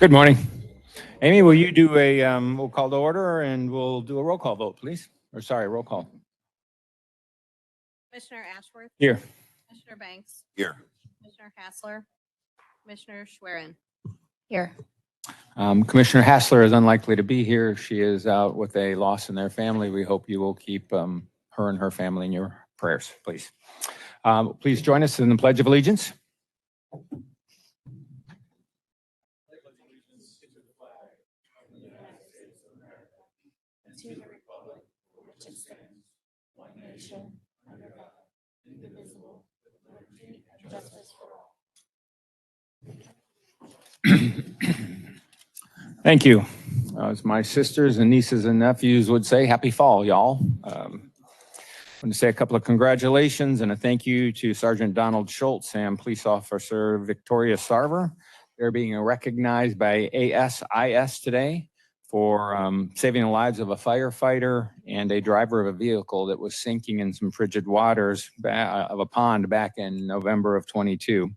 Good morning. Amy, will you do we'll call to order and we'll do a roll call vote, please? Or sorry, roll call. Commissioner Ashworth, Here. Commissioner Banks, Here. Commissioner Hassler, Commissioner Schwerin. Here. Commissioner Hassler is unlikely to be here. She is out with a loss in their family. We hope you will keep her and her family in your prayers, please. Please join us in the Pledge of Allegiance. To the republic which stands one nation under God, indivisible, with liberty and justice for all. Thank you. As my sisters and nieces and nephews would say, happy fall, y'all. I want to say a couple of congratulations and a thank you to Sergeant Donald Schultz and Police Officer Victoria Sarver. They're being recognized by ASIS today for saving the lives of a firefighter and a driver of a vehicle that was sinking in some frigid waters of a pond back in November of 22.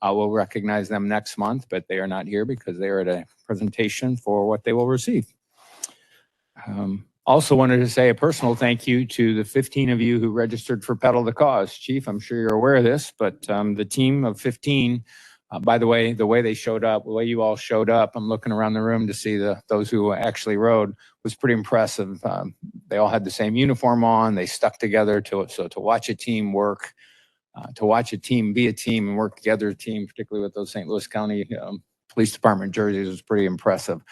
We'll recognize them next month, but they are not here because they are at a presentation for what they will receive. Also wanted to say a personal thank you to the 15 of you who registered for Pedal the Cause. Chief, I'm sure you're aware of this, but the team of 15, by the way they showed up, the way you all showed up, I'm looking around the room to see those who actually rode, was pretty impressive. They all had the same uniform on. They stuck together to watch a team work, to watch a team be a team and work together as a team, particularly with those St. Louis County Police Department jerseys, was pretty impressive.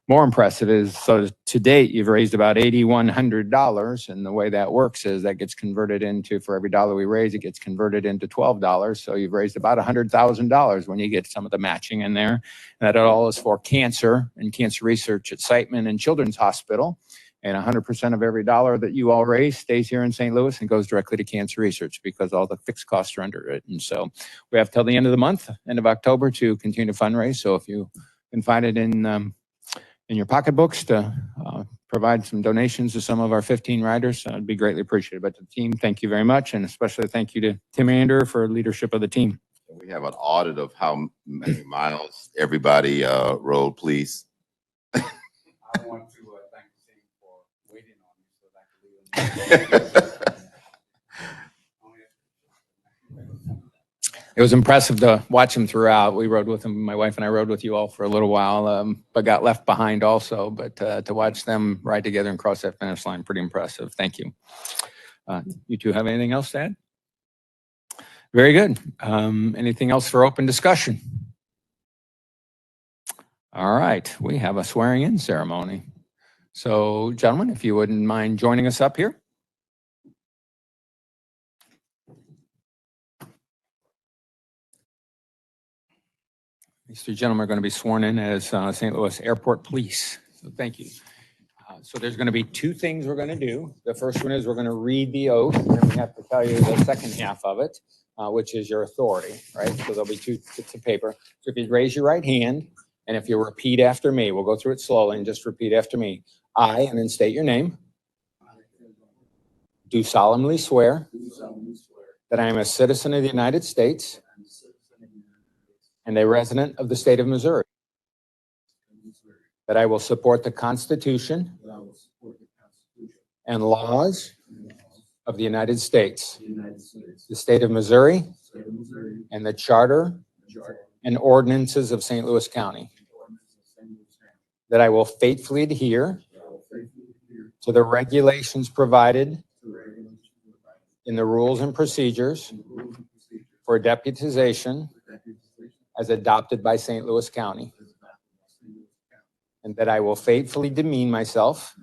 More impressive is, so to date, you've raised about $8,100, and the way that works is that gets converted into, for every dollar we raise, it gets converted into $12. So you've raised about $100,000 when you get some of the matching in there. And that all is for cancer and cancer research at Siteman and Children's Hospital. And 100% of every dollar that you all raise stays here in St. Louis and goes directly to cancer research because all the fixed costs are under it. And so we have till the end of the month, end of October, to continue to fundraise. So if you can find it in your pocketbooks to provide some donations to some of our 15 riders, I'd be greatly appreciated. But the team, thank you very much. And especially thank you to Tim Ander for leadership of the team. We have an audit of how many miles everybody rode, please. I want to thank the team for waiting on me so that I could leave. It was impressive to watch him throughout. We rode with him. My wife and I rode with you all for a little while, but got left behind also. But to watch them ride together and cross that finish line, pretty impressive. Thank you. You two have anything else to add? Very good. Anything else for open discussion? All right. We have a swearing in ceremony. So, gentlemen, if you wouldn't mind joining us up here. These three gentlemen are going to be sworn in as St. Louis Airport Police. So thank you. So there's going to be two things we're going to do. The first one is we're going to read the oath, and then we have to tell you the second half of it, which is your authority, right? So there'll be two bits of paper. So if you raise your right hand, and if you repeat after me, we'll go through it slowly and just repeat after me. I, and then state your name, do solemnly swear that I am a citizen of the United States and a resident of the state of Missouri, that I will support the Constitution and laws of the United States, the state of Missouri, and the charter and ordinances of St. Louis County, that I will faithfully adhere to the regulations provided in the rules and procedures for deputization as adopted by St. Louis County, and that I will faithfully demean myself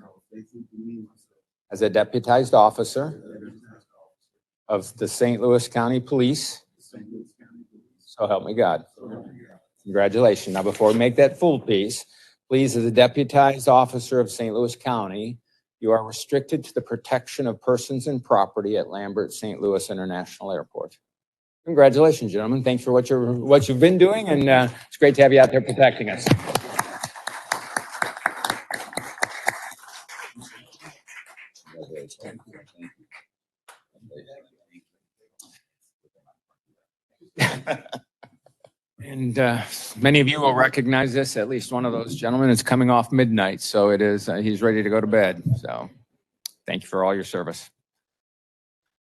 as a deputized officer of the St. Louis County Police. So help me God. Congratulations. Now, before we make that full piece, please, as a deputized officer of St. Louis County, you are restricted to the protection of persons and property at Lambert St. Louis International Airport. Congratulations, gentlemen. Thanks for what you've been doing, and it's great to have you out there protecting us. And many of you will recognize this, at least one of those gentlemen is coming off midnight. So it is, he's ready to go to bed. So thank you for all your service.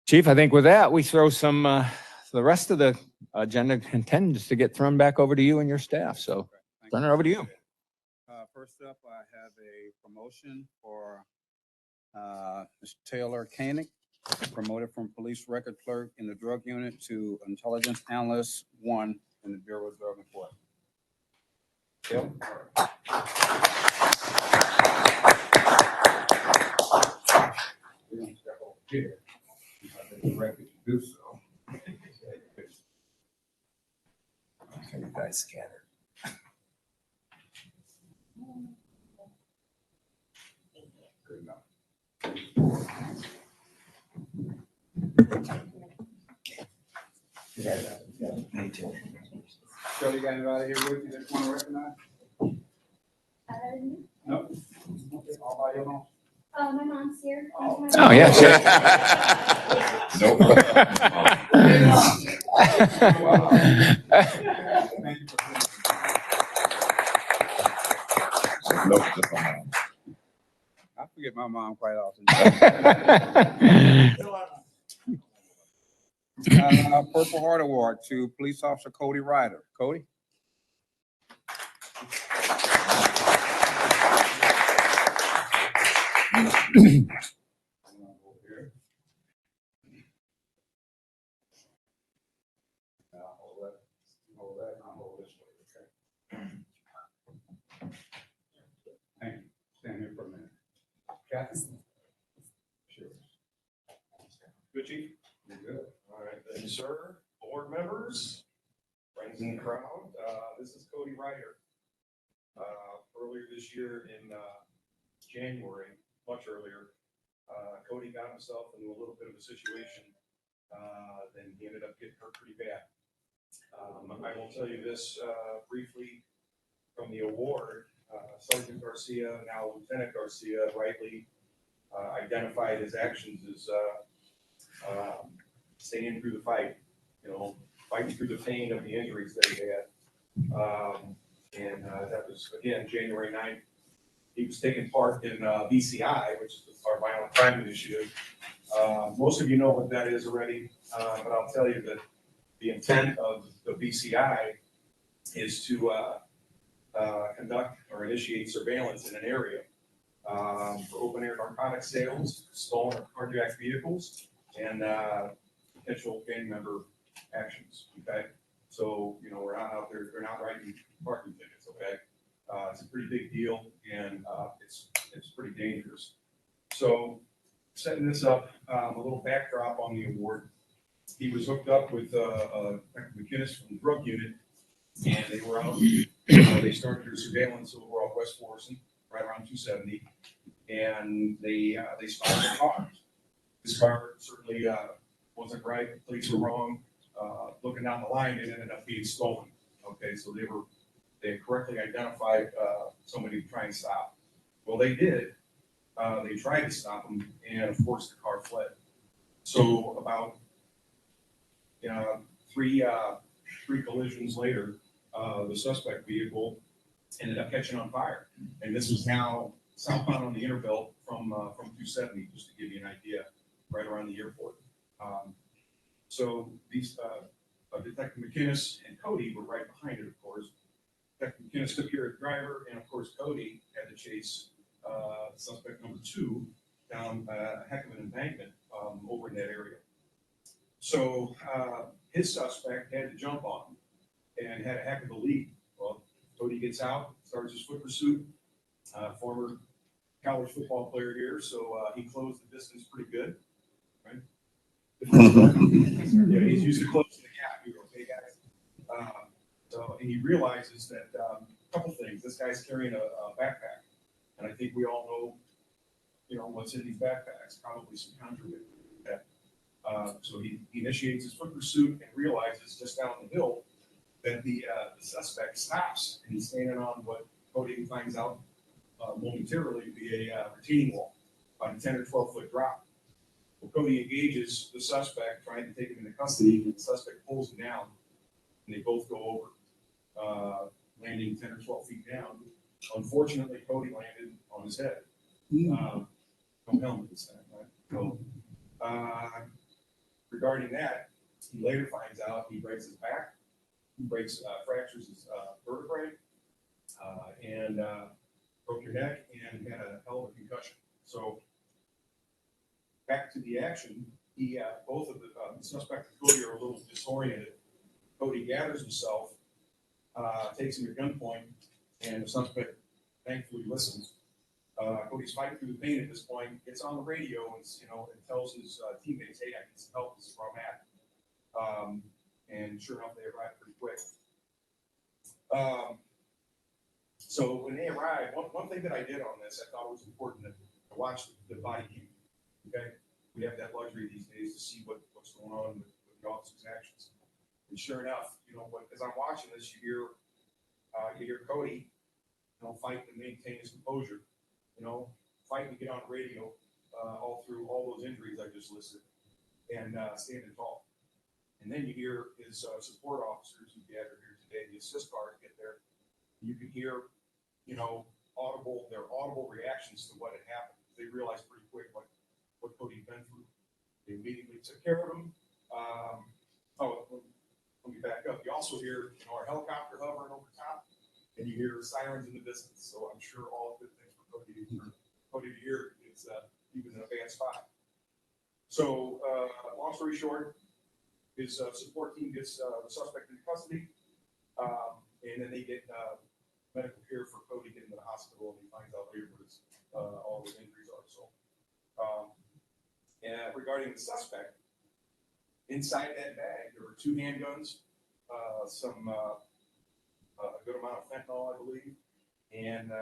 Chief, I think with that, we throw some, the rest of the agenda intends to get thrown back over to you and your staff. So turn it over to you. First up, I have a promotion for Mr. Taylor Koenig, promoted from police record clerk in the drug unit to intelligence analyst 1 in the Bureau of Drug Enforcement. Taylor? We're going to step over here. I've been directed to do so. Okay, you guys scattered. Good enough. Me too. Shirley, you got anybody here with you that you want to recognize? No? Okay, all by your own? My mom's here. Oh, yeah. Nope. Thank you for Nope, just my mom. I forget my mom quite often. Purple Heart Award to Police Officer Cody Ryder. Cody? Thank you. Stand here for a minute. Kathy? Sure. Good, Chief? You're good. All right, thank you, sir. Board members, friends in the crowd, this is Cody Ryder. Earlier this year in January, much earlier, Cody got himself into a little bit of a situation. Then he ended up getting hurt pretty bad. I will tell you this briefly from the award. Sergeant Garcia, now Lieutenant Garcia, rightly identified his actions as staying through the fight, fighting through the pain of the injuries that he had. And that was, again, January 9th. He was taking part in VCI, which is our Violent Crime Initiative. Most of you know what that is already, but I'll tell you that the intent of the VCI is to conduct or initiate surveillance in an area for open air narcotic sales, stolen or carjacked vehicles, and potential gang member actions. Okay, so we're not out there; they're not writing parking tickets. Okay, it's a pretty big deal, and it's pretty dangerous. So, setting this up, a little backdrop on the award. He was hooked up with McInnes from the drug unit, and they were out. They started their surveillance over off West Forsyth, right around 270, and they spotted a car. This car certainly wasn't right. The plates were wrong. Looking down the line, it ended up being stolen. Okay, so they had correctly identified somebody to try and stop. Well, they did. They tried to stop him, and of course, the car fled. So about three collisions later, the suspect vehicle ended up catching on fire, and this was now southbound on the Interbelt from 270, just to give you an idea, right around the airport. So these Detective McInnes and Cody were right behind it, of course. Detective McInnes took care of the driver, and of course Cody had to chase suspect number 2 down a heck of an embankment over in that area. So his suspect had to jump on him and had a heck of a lead. Well, Cody gets out, starts his foot pursuit. Former college football player here, so he closed the distance pretty good, right? Yeah, he's used to closing the gap. You go, hey guys. And he realizes that a couple things. This guy's carrying a backpack, and I think we all know, what's in these backpacks. Probably some contraband. So he initiates his foot pursuit and realizes just down the hill that the suspect stops, and he's standing on what Cody finds out momentarily to be a retaining wall, about a 10 or 12 foot drop. Well, Cody engages the suspect, trying to take him into custody, and the suspect pulls him down, and they both go over. landing 10 or 12 feet down. Unfortunately, Cody landed on his head. No helmet this time, right? So, regarding that, he later finds out he breaks his back, fractures his vertebrae, and broke your neck and had a hell of a concussion. So back to the action, he both of the suspect and Cody are a little disoriented. Cody gathers himself, takes him to gunpoint, and the suspect thankfully listens. Cody's fighting through the pain at this point, gets on the radio and tells his teammates, "Hey, I need some help. This is where I'm at." And sure enough, they arrive pretty quick. So when they arrived, one thing that I did on this, I thought it was important to watch the body cam. Okay, we have that luxury these days to see what's going on with the officer's actions. And sure enough, as I'm watching this, you hear Cody, fight to maintain his composure. Fighting to get on radio all through all those injuries I just listed, and standing tall. And then you hear his support officers who gathered here today, the assist guard, get there. You can hear, their audible reactions to what had happened. They realized pretty quick what Cody'd been through. They immediately took care of him. Let me back up. You also hear, our helicopter hovering over top, and you hear sirens in the distance. So I'm sure all good things for Cody to hear. He was in a bad spot. So, long story short, his support team gets the suspect into custody, and then they get medical care for Cody getting to the hospital, and he finds out later what all his injuries are. So, and regarding the suspect, inside that bag there were 2 handguns, a good amount of fentanyl, I believe, and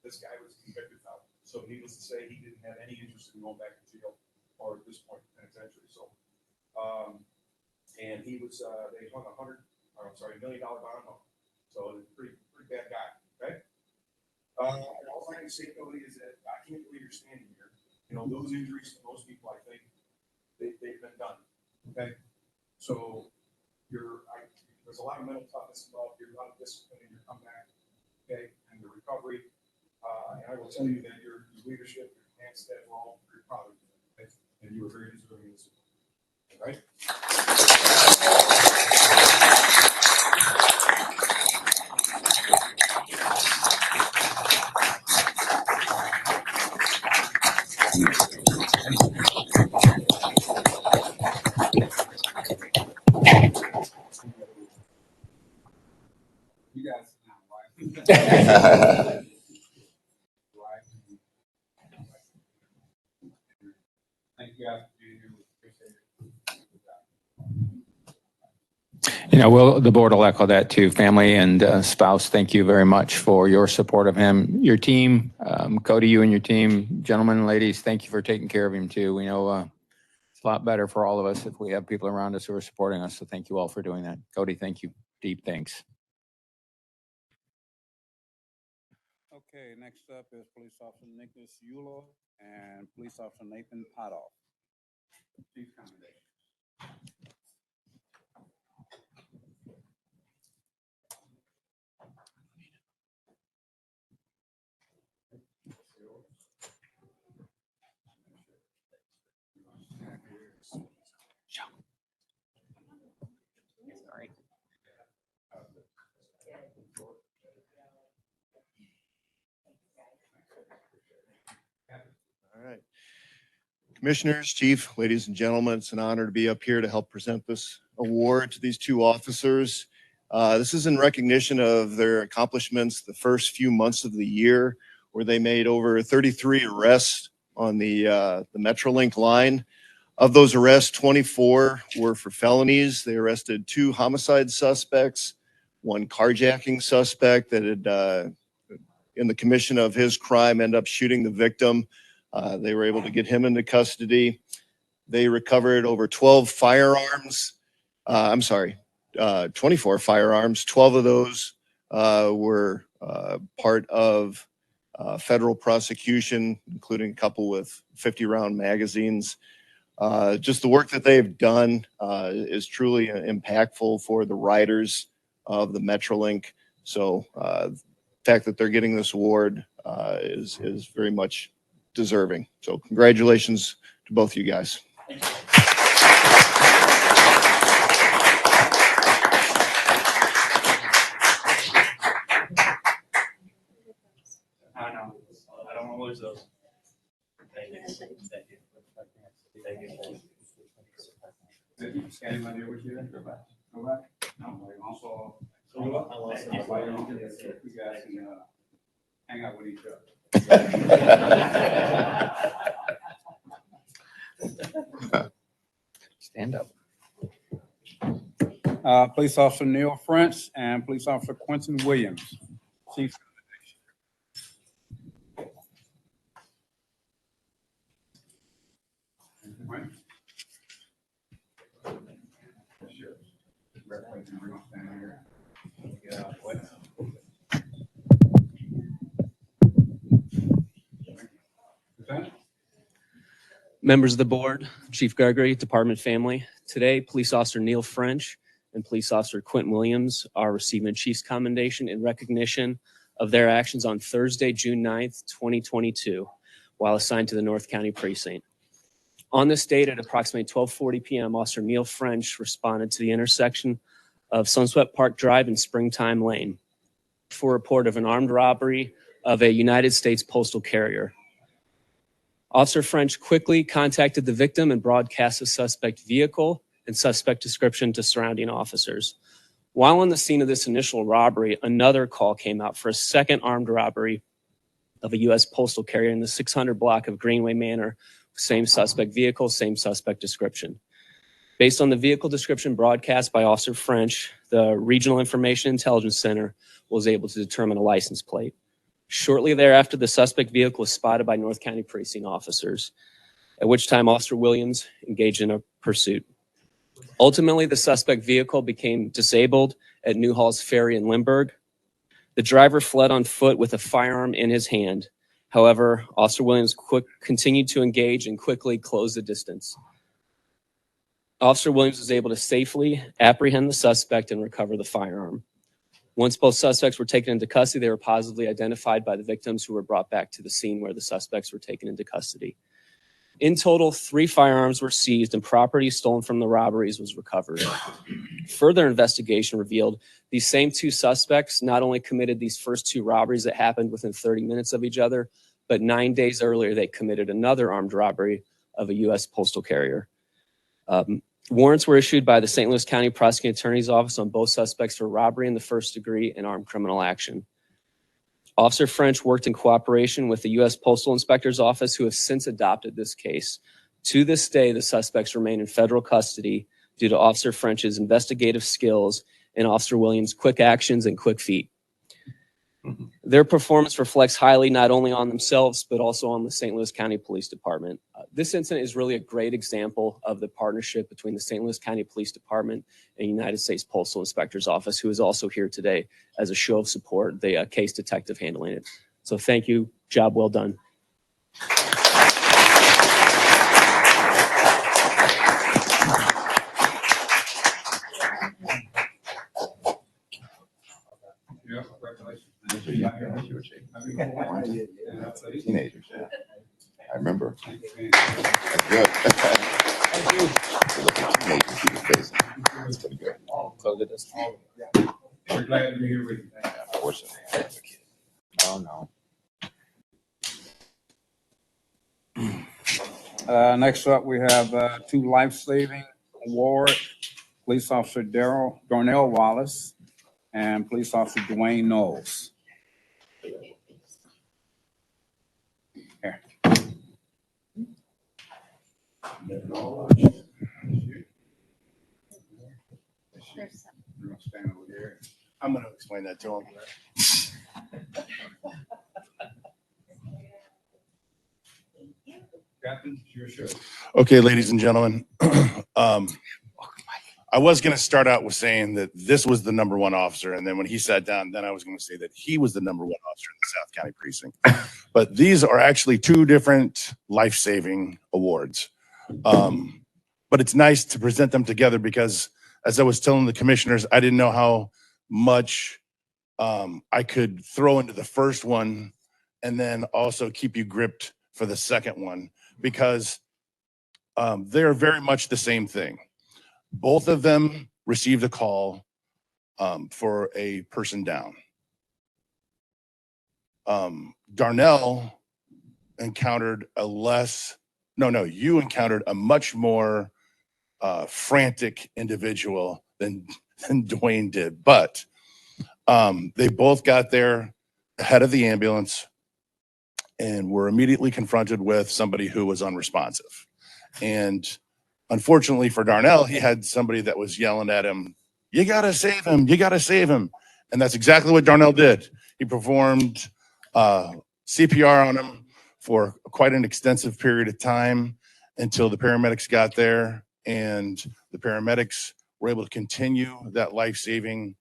this guy was a convicted felon. So, needless to say, he didn't have any interest in going back to jail, or at this point, penitentiary. So, and he was, they hung $1 million bond on him. So, a pretty bad guy, okay? And all I can say, Cody, is that I can't believe you're standing here. Those injuries to most people, I think, they've been done, okay? So, there's a lot of mental toughness involved here, a lot of discipline in your comeback, okay, and the recovery. And I will tell you that your leadership, your command staff, we're all very proud of you, okay? And you were very deserving of this, all right? You guys now, right? Thank you guys for being here. We appreciate it. The board will echo that too. Family and spouse, thank you very much for your support of him. Your team, Cody, you and your team, gentlemen and ladies, thank you for taking care of him too. We know it's a lot better for all of us if we have people around us who are supporting us. So thank you all for doing that. Cody, thank you. Deep thanks. Okay, next up is Police Officer Nicholas Euler and Police Officer Nathan Potoff. Chief commendation. Sorry. All right. Commissioners, Chief, ladies and gentlemen, it's an honor to be up here to help present this award to these 2 officers. This is in recognition of their accomplishments the first few months of the year, where they made over 33 arrests on the Metrolink line. Of those arrests, 24 were for felonies. They arrested 2 homicide suspects, 1 carjacking suspect that had, in the commission of his crime, ended up shooting the victim. They were able to get him into custody. They recovered over 12 firearms. 24 firearms. 12 of those were part of federal prosecution, including a couple with 50-round magazines. Just the work that they've done is truly impactful for the riders of the Metrolink. So the fact that they're getting this award is very much deserving. So congratulations to both you guys. I know. I don't want to lose those. Thank you. Thank you. Thank you. Did you scan him idea with you then? Go back. Go back? No, I also. You guys can hang out with each other. Stand up. Police Officer Neil French and Police Officer Quentin Williams. Chief. Members of the board, Chief Gregory, Department Family. Today, Police Officer Neil French and Police Officer Quentin Williams are receiving a Chief's Commendation in recognition of their actions on Thursday, June 9th, 2022, while assigned to the North County Precinct. On this date at approximately 12:40 p.m., Officer Neil French responded to the intersection of Sunswept Park Drive and Springtime Lane for a report of an armed robbery of a United States postal carrier. Officer French quickly contacted the victim and broadcast the suspect vehicle and suspect description to surrounding officers. While on the scene of this initial robbery, another call came out for a second armed robbery of a U.S. postal carrier in the 600 block of Greenway Manor. Same suspect vehicle, same suspect description. Based on the vehicle description broadcast by Officer French, the Regional Information Intelligence Center was able to determine a license plate. Shortly thereafter, the suspect vehicle was spotted by North County Precinct officers, at which time Officer Williams engaged in a pursuit. Ultimately, the suspect vehicle became disabled at Newhall's Ferry in Limburg. The driver fled on foot with a firearm in his hand. However, Officer Williams continued to engage and quickly close the distance. Officer Williams was able to safely apprehend the suspect and recover the firearm. Once both suspects were taken into custody, they were positively identified by the victims who were brought back to the scene where the suspects were taken into custody. In total, 3 firearms were seized and property stolen from the robberies was recovered. Further investigation revealed these same 2 suspects not only committed these first 2 robberies that happened within 30 minutes of each other, but 9 days earlier, they committed another armed robbery of a U.S. postal carrier. Warrants were issued by the St. Louis County Prosecuting Attorney's Office on both suspects for robbery in the first degree and armed criminal action. Officer French worked in cooperation with the U.S. Postal Inspector's Office, who have since adopted this case. To this day, the suspects remain in federal custody due to Officer French's investigative skills and Officer Williams' quick actions and quick feet. Their performance reflects highly not only on themselves, but also on the St. Louis County Police Department. This incident is really a great example of the partnership between the St. Louis County Police Department and United States Postal Inspector's Office, who is also here today as a show of support, the case detective handling it. So thank you. Job well done. Yeah, congratulations. Teenagers, yeah. I remember. That's good. Look at teenagers in the face. That's pretty good. We're glad to be here with you. Yeah, unfortunately, I was a kid. Oh, no. Next up, we have 2 life-saving award. Police Officer Darnell Wallace and Police Officer Dwayne Knowles. Here. You're gonna stand over here. I'm going to explain that to him. Captain, sure. Okay, ladies and gentlemen, I was going to start out with saying that this was the number 1 officer, and then when he sat down, then I was going to say that he was the number 1 officer in the South County Precinct. But these are actually 2 different life-saving awards. But it's nice to present them together because, as I was telling the commissioners, I didn't know how much I could throw into the first one and then also keep you gripped for the second one, because they're very much the same thing. Both of them received a call for a person down. Darnell encountered you encountered a much more frantic individual than Dwayne did, but they both got there ahead of the ambulance and were immediately confronted with somebody who was unresponsive. And unfortunately for Darnell, he had somebody that was yelling at him, "You gotta save him, you gotta save him." And that's exactly what Darnell did. He performed CPR on him for quite an extensive period of time until the paramedics got there, and the paramedics were able to continue that life-saving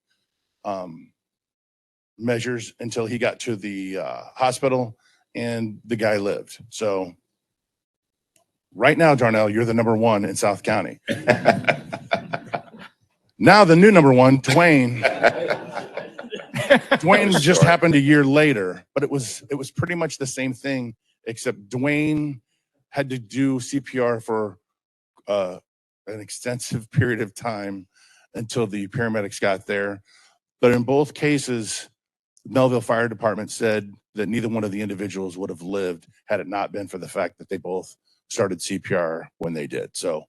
measures until he got to the hospital, and the guy lived. So right now, Darnell, you're the number one in South County. Now the new number one, Dwayne. Dwayne just happened a year later, but it was pretty much the same thing, except Dwayne had to do CPR for an extensive period of time until the paramedics got there. But in both cases, Melville Fire Department said that neither one of the individuals would have lived had it not been for the fact that they both started CPR when they did. So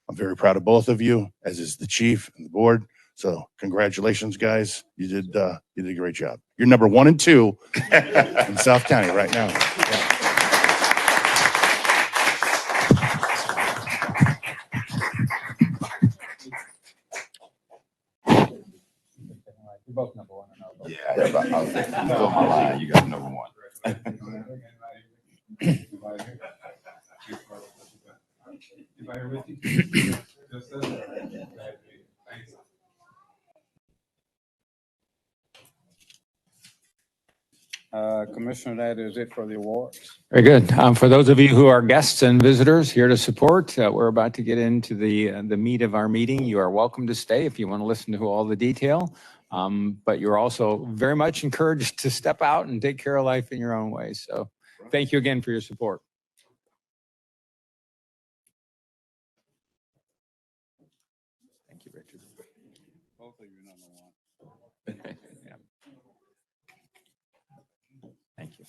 I'm very proud of both of you, as is the chief and the board. So congratulations, guys. You did a great job. You're number 1 and 2 in South County right now. You're both number 1 and number. Yeah, I was saying, you stole my line. You got number 1. Commissioner, that is it for the awards. Very good. For those of you who are guests and visitors here to support, we're about to get into the meat of our meeting. You are welcome to stay if you want to listen to all the detail, but you're also very much encouraged to step out and take care of life in your own way. So thank you again for your support. Thank you, Richard. Both of you number 1. Yeah. Thank you.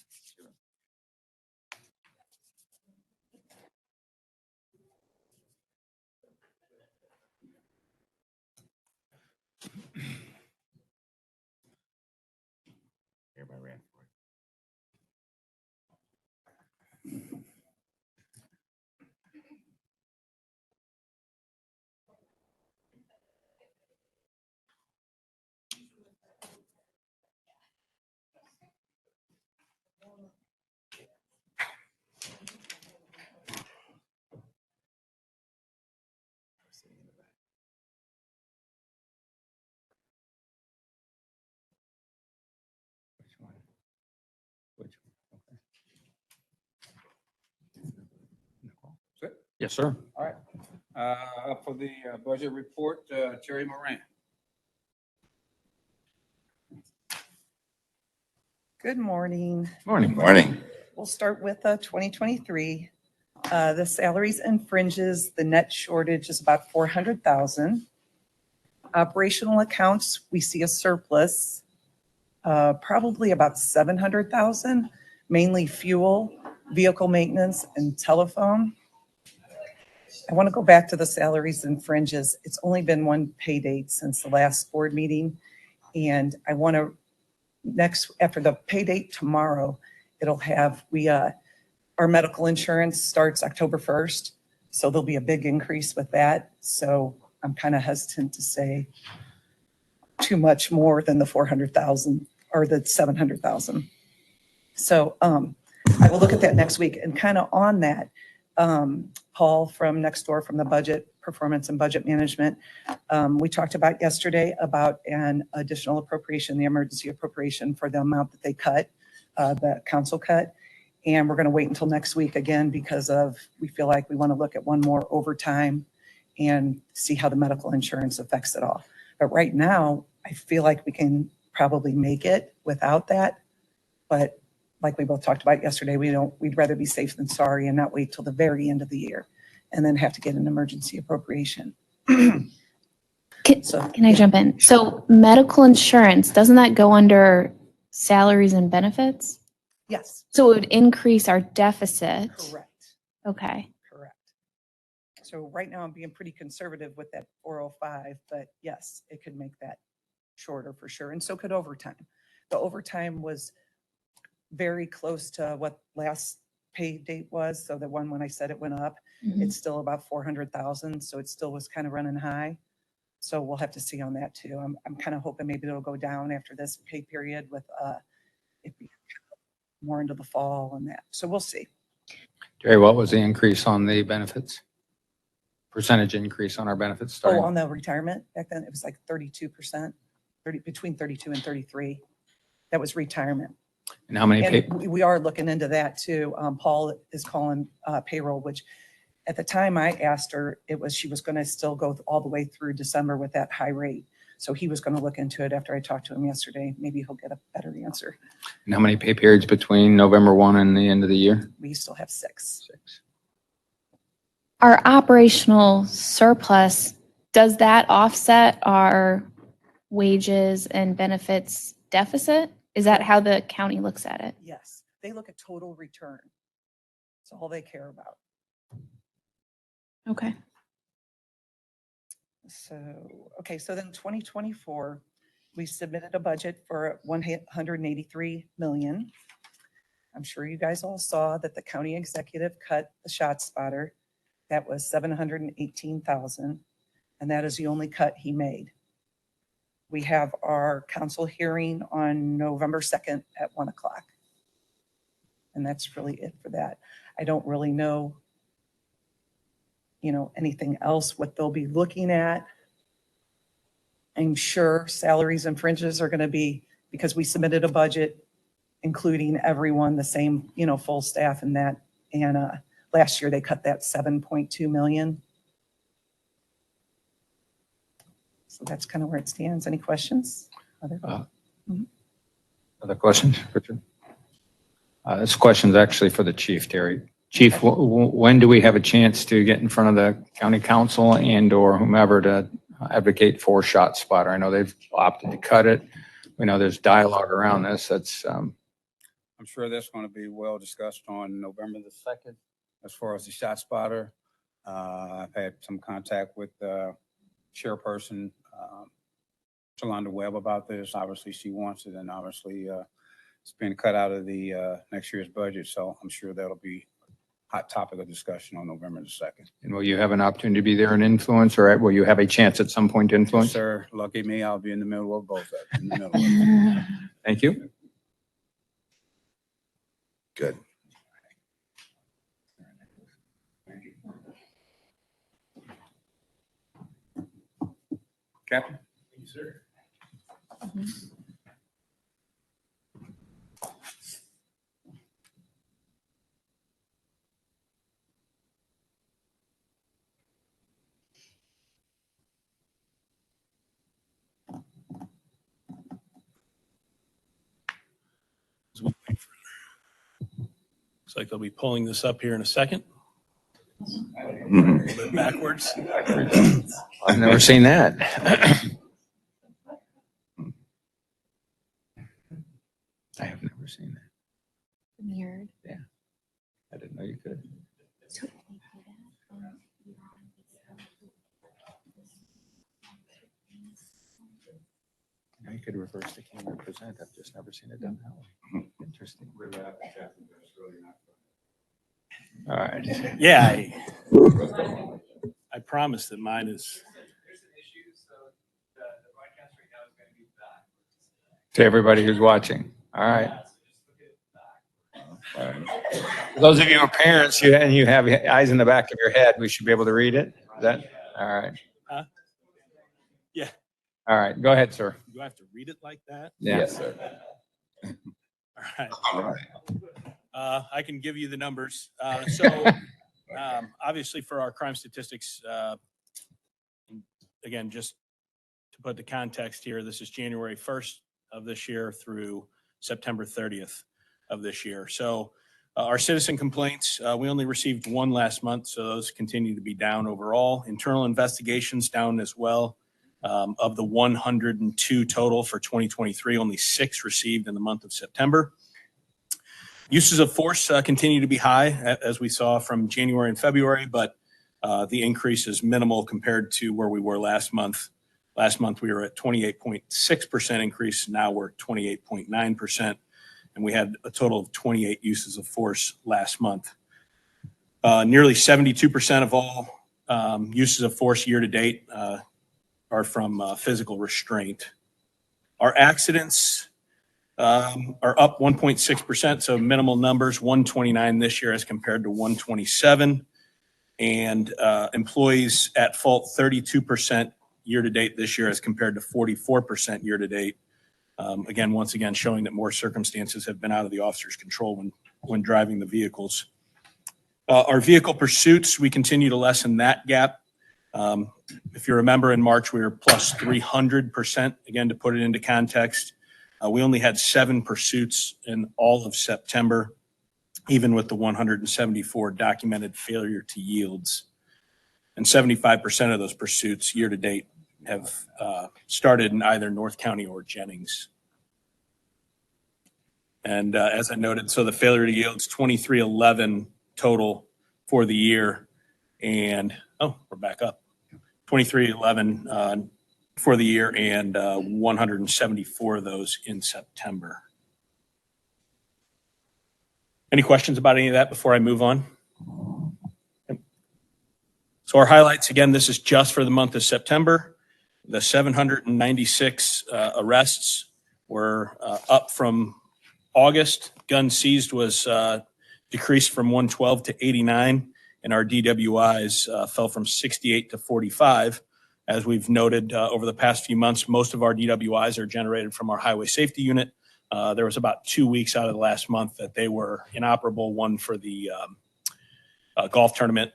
Everybody ran for it. Which one? Which one? Okay. Nicole? That's it? Yes, sir. All right. For the budget report, Terry Moran. Good morning. Morning. Morning. We'll start with 2023. The salaries and fringes, the net shortage is about 400,000. Operational accounts, we see a surplus, probably about 700,000, mainly fuel, vehicle maintenance, and telephone. I want to go back to the salaries and fringes. It's only been one pay date since the last board meeting, and I want to after the pay date tomorrow, it'll have, our medical insurance starts October 1st. So there'll be a big increase with that. So I'm kind of hesitant to say too much more than the 400,000 or the 700,000. So I will look at that next week, and kind of on that, Paul from next door from the budget performance and budget management. We talked about yesterday about an additional appropriation, the emergency appropriation for the amount that they cut, the council cut. And we're going to wait until next week again, because we feel like we want to look at one more overtime and see how the medical insurance affects it all. But right now, I feel like we can probably make it without that. But like we both talked about yesterday, we'd rather be safe than sorry and not wait till the very end of the year and then have to get an emergency appropriation. Can So, can I jump in? So medical insurance, doesn't that go under salaries and benefits? yes, So it would increase our deficit. correct. Okay. Correct. So right now I'm being pretty conservative with that 405, but yes, it could make that shorter for sure. And so could overtime. The overtime was very close to what last pay date was. So the one when I said it went up, Mhm. it's still about 400,000. So it still was kind of running high. So we'll have to see on that too. I'm kind of hoping maybe it'll go down after this pay period with it being more into the fall and that. So we'll see. Terry, what was the increase on the benefits? Percentage increase on our benefits Oh, starting? on the retirement back then, it was like 32%, between 32 and 33. That was retirement. And how many And pay? we are looking into that too. Paul is calling payroll, which at the time I asked her, she was going to still go all the way through December with that high rate. So he was going to look into it after I talked to him yesterday. Maybe he'll get a better answer. And how many pay periods between November 1 and the end of the year? We still have 6. 6. Our operational surplus, does that offset our wages and benefits deficit? Is that how the county looks at it? Yes, they look at total return. That's all they care about. Okay. So, okay, so then 2024, we submitted a budget for 183 million. I'm sure you guys all saw that the county executive cut the shot spotter. That was 718,000, and that is the only cut he made. We have our council hearing on November 2nd at 1 o'clock. And that's really it for that. I don't really know, anything else, what they'll be looking at. I'm sure salaries and fringes are going to be, because we submitted a budget, including everyone, the same, full staff and that. And last year they cut that 7.2 million. So that's kind of where it stands. Any questions? Other questions, Richard? This question is actually for the chief, Terry. Chief, when do we have a chance to get in front of the county council and or whomever to advocate for shot spotter? I know they've opted to cut it. We know there's dialogue around this. I'm sure that's going to be well discussed on November the 2nd. As far as the shot spotter, I've had some contact with Chairperson Shalonda Webb about this. Obviously, she wants it, and obviously it's been cut out of the next year's budget. So I'm sure that'll be a hot topic of discussion on November the 2nd. And will you have an opportunity to be there and influence, or will you have a chance at some point to influence? Yes, sir. Lucky me, I'll be in the middle of both of them. Thank you. Good. Captain? Thank you, sir. Looks like they'll be pulling this up here in a second. A little bit backwards. I've never seen that. I have never seen that. Mirrored. I didn't know you could. So if they do that, You could reverse the camera and present. I've just never seen it done that way. Interesting. All right. Yeah, I promise that mine is. To everybody who's watching. All right. All right. For those of you who are parents and you have eyes in the back of your head, we should be able to read it. Is that all right? Yeah. All right. Go ahead, sir. Do I have to read it like that? Yeah. Yes, sir. All right. All right. I can give you the numbers. Obviously for our crime statistics, again, just to put the context here, this is January 1st of this year through September 30th of this year. So our citizen complaints, we only received one last month, so those continue to be down overall. Internal investigations down as well. Of the 102 total for 2023, only 6 received in the month of September. Uses of force continue to be high, as we saw from January and February, but the increase is minimal compared to where we were last month. Last month, we were at 28.6% increase. Now we're at 28.9%. And we had a total of 28 uses of force last month. Nearly 72% of all uses of force year to date are from physical restraint. Our accidents are up 1.6%, so minimal numbers, 129 this year as compared to 127. And employees at fault, 32% year to date this year as compared to 44% year to date. Again, once again, showing that more circumstances have been out of the officer's control when driving the vehicles. Our vehicle pursuits, we continue to lessen that gap. If you remember, in March, we were plus 300%. Again, to put it into context, we only had 7 pursuits in all of September, even with the 174 documented failure to yields. And 75% of those pursuits year to date have started in either North County or Jennings. And as I noted, so the failure to yields, 2311 total for the year. And, oh, we're back up. 2311 for the year and 174 of those in September. Any questions about any of that before I move on? So our highlights, again, this is just for the month of September. The 796 arrests were up from August. Guns seized was decreased from 112 to 89, and our DWIs fell from 68 to 45. As we've noted over the past few months, most of our DWIs are generated from our highway safety unit. There was about 2 weeks out of the last month that they were inoperable, one for the golf tournament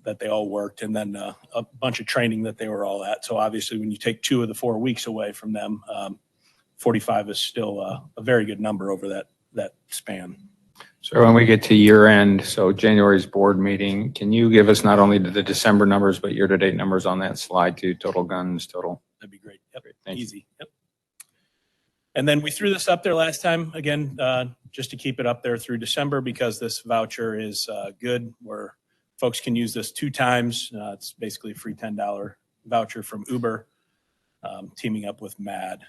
that they all worked, and then a bunch of training that they were all at. So obviously, when you take 2 of the 4 weeks away from them, 45 is still a very good number over that span. So when we get to year end, so January's board meeting, can you give us not only the December numbers, but year-to-date numbers on that slide too? Total guns, total. That'd be great. Yep. Great, Easy. Yep. And then we threw this up there last time, again, just to keep it up there through December, because this voucher is good, where folks can use this 2 times. It's basically a free $10 voucher from Uber, teaming up with MAD.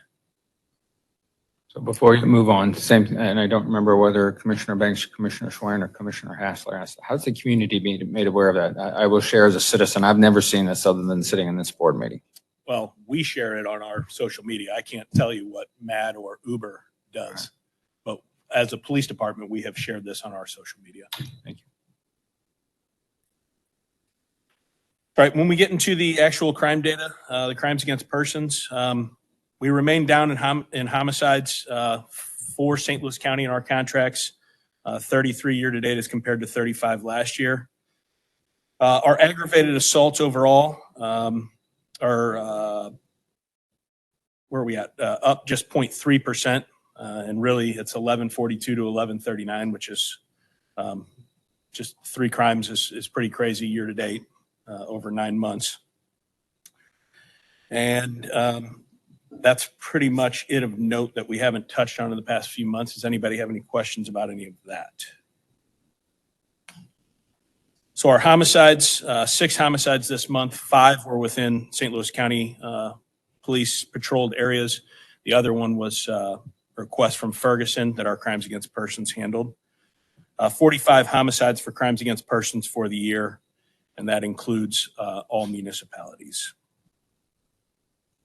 So before you move on, same, and I don't remember whether Commissioner Banks, Commissioner Schwerin, or Commissioner Hassler asked, how's the community being made aware of that? I will share as a citizen, I've never seen this other than sitting in this board meeting. Well, we share it on our social media. I can't tell you what MAD or Uber does, but as a police department, we have shared this on our social media. Thank you. All right, when we get into the actual crime data, the crimes against persons, we remain down in homicides for St. Louis County in our contracts, 33 year to date as compared to 35 last year. Our aggravated assaults overall are, where are we at? Up just 0.3%. And really it's 1142 to 1139, which is just 3 crimes is pretty crazy year to date, over 9 months. And that's pretty much it of note that we haven't touched on in the past few months. Does anybody have any questions about any of that? So our homicides, 6 homicides this month, 5 were within St. Louis County police patrolled areas. The other one was a request from Ferguson that our crimes against persons handled. 45 homicides for crimes against persons for the year, and that includes all municipalities.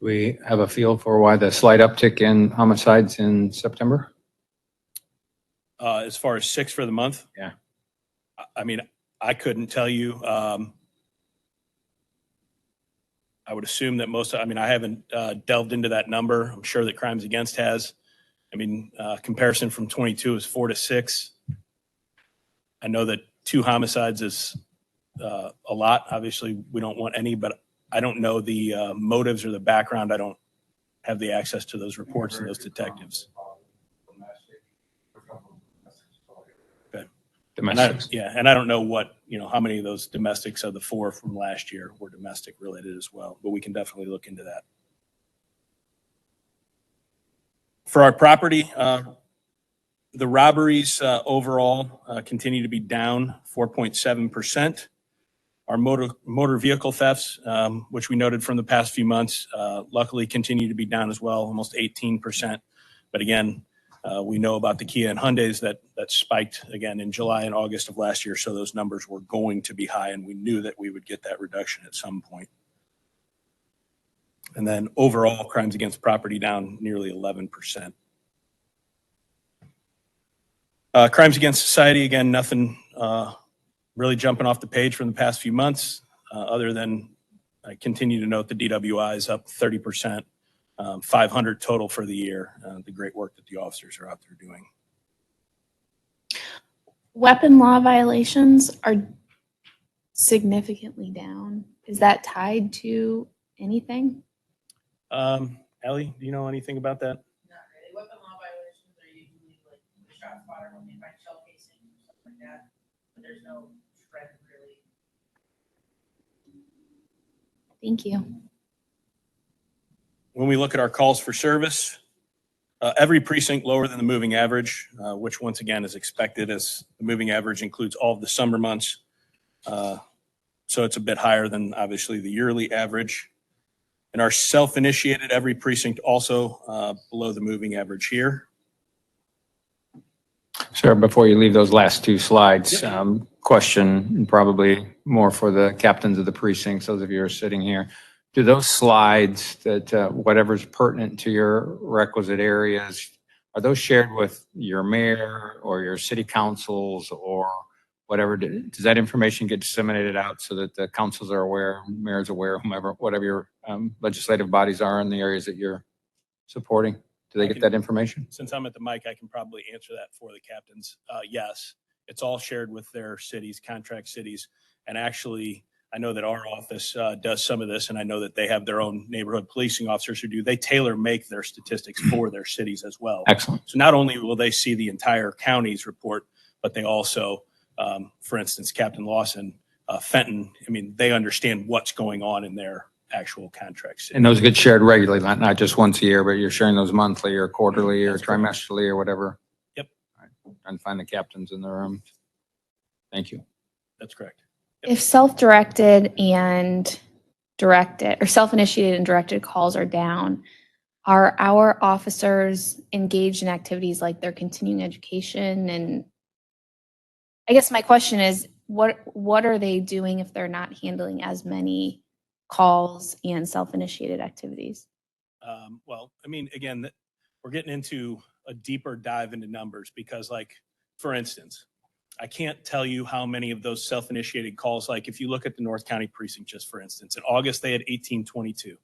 We have a feel for why the slight uptick in homicides in September? As far as 6 for the month? Yeah. I mean, I couldn't tell you. I would assume that I haven't delved into that number. I'm sure that Crimes Against has. I mean, comparison from 22 is 4 to 6. I know that 2 homicides is a lot. Obviously, we don't want any, but I don't know the motives or the background. I have the access to those reports and those detectives. Okay. Domestics. And I don't know what, how many of those domestics of the 4 from last year were domestic related as well, but we can definitely look into that. For our property, the robberies overall continue to be down 4.7%. Our motor vehicle thefts, which we noted from the past few months, luckily continue to be down as well, almost 18%. But again, we know about the Kia and Hyundais that spiked again in July and August of last year. So those numbers were going to be high, and we knew that we would get that reduction at some point. And then overall, crimes against property down nearly 11%. Crimes against society, again, nothing really jumping off the page from the past few months, other than I continue to note the DWI is up 30%, 500 total for the year, the great work that the officers are out there doing. Weapon law violations are significantly down. Is that tied to anything? Ellie, do you know anything about that? Not really. Weapon law violations are usually like the shot spotter when they find shell casing or stuff like that, but there's no trend really. Thank you. When we look at our calls for service, every precinct lower than the moving average, which once again is expected as the moving average includes all of the summer months. So it's a bit higher than obviously the yearly average. And our self-initiated, every precinct also below the moving average here. Sir, before you leave those last 2 slides, question probably more for the captains of the precincts, those of you who are sitting here. Do those slides that whatever's pertinent to your requisite areas, are those shared with your mayor or your city councils or whatever? Does that information get disseminated out so that the councils are aware, mayor's aware, whomever, whatever your legislative bodies are in the areas that you're supporting? Do they get that information? Since I'm at the mic, I can probably answer that for the captains. Yes, it's all shared with their cities, contract cities. And actually, I know that our office does some of this, and I know that they have their own neighborhood policing officers who do. They tailor make their statistics for their cities as well. Excellent. So not only will they see the entire county's report, but they also, for instance, Captain Lawson, Fenton, I mean, they understand what's going on in their actual contracts. And those get shared regularly, not just once a year, but you're sharing those monthly or quarterly or That's correct. trimestrally or whatever. Yep. All right. And find the captains in the room. Thank you. That's correct. If self-directed and directed, or self-initiated and directed calls are down, are our officers engaged in activities like their continuing education? And I guess my question is, what are they doing if they're not handling as many calls and self-initiated activities? Well, I mean, again, we're getting into a deeper dive into numbers because, like, for instance, I can't tell you how many of those self-initiated calls, like if you look at the North County precinct, just for instance, in August, they had 1822,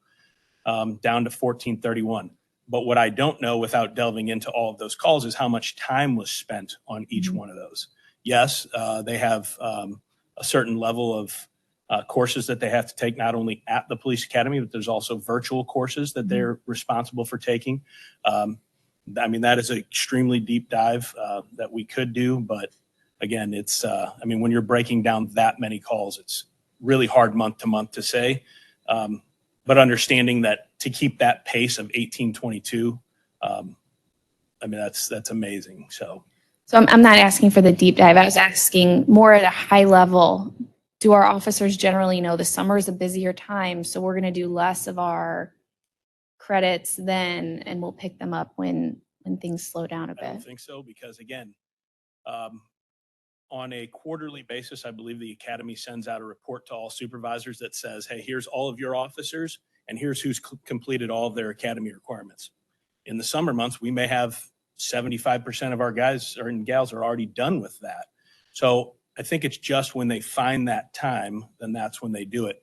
down to 1431. But what I don't know without delving into all of those calls is how much time was spent on each one of those. Yes, they have a certain level of courses that they have to take, not only at the police academy, but there's also virtual courses that they're responsible for taking. I mean, that is an extremely deep dive that we could do, but again, it's, I mean, when you're breaking down that many calls, it's really hard month to month to say. But understanding that to keep that pace of 1822, I mean, that's amazing. So I'm not asking for the deep dive. I was asking more at a high level. Do our officers generally know the summer is a busier time, so we're going to do less of our credits then, and we'll pick them up when things slow down a I don't bit? think so, because again, on a quarterly basis, I believe the academy sends out a report to all supervisors that says, hey, here's all of your officers, and here's who's completed all of their academy requirements. In the summer months, we may have 75% of our guys and gals are already done with that. So I think it's just when they find that time, then that's when they do it.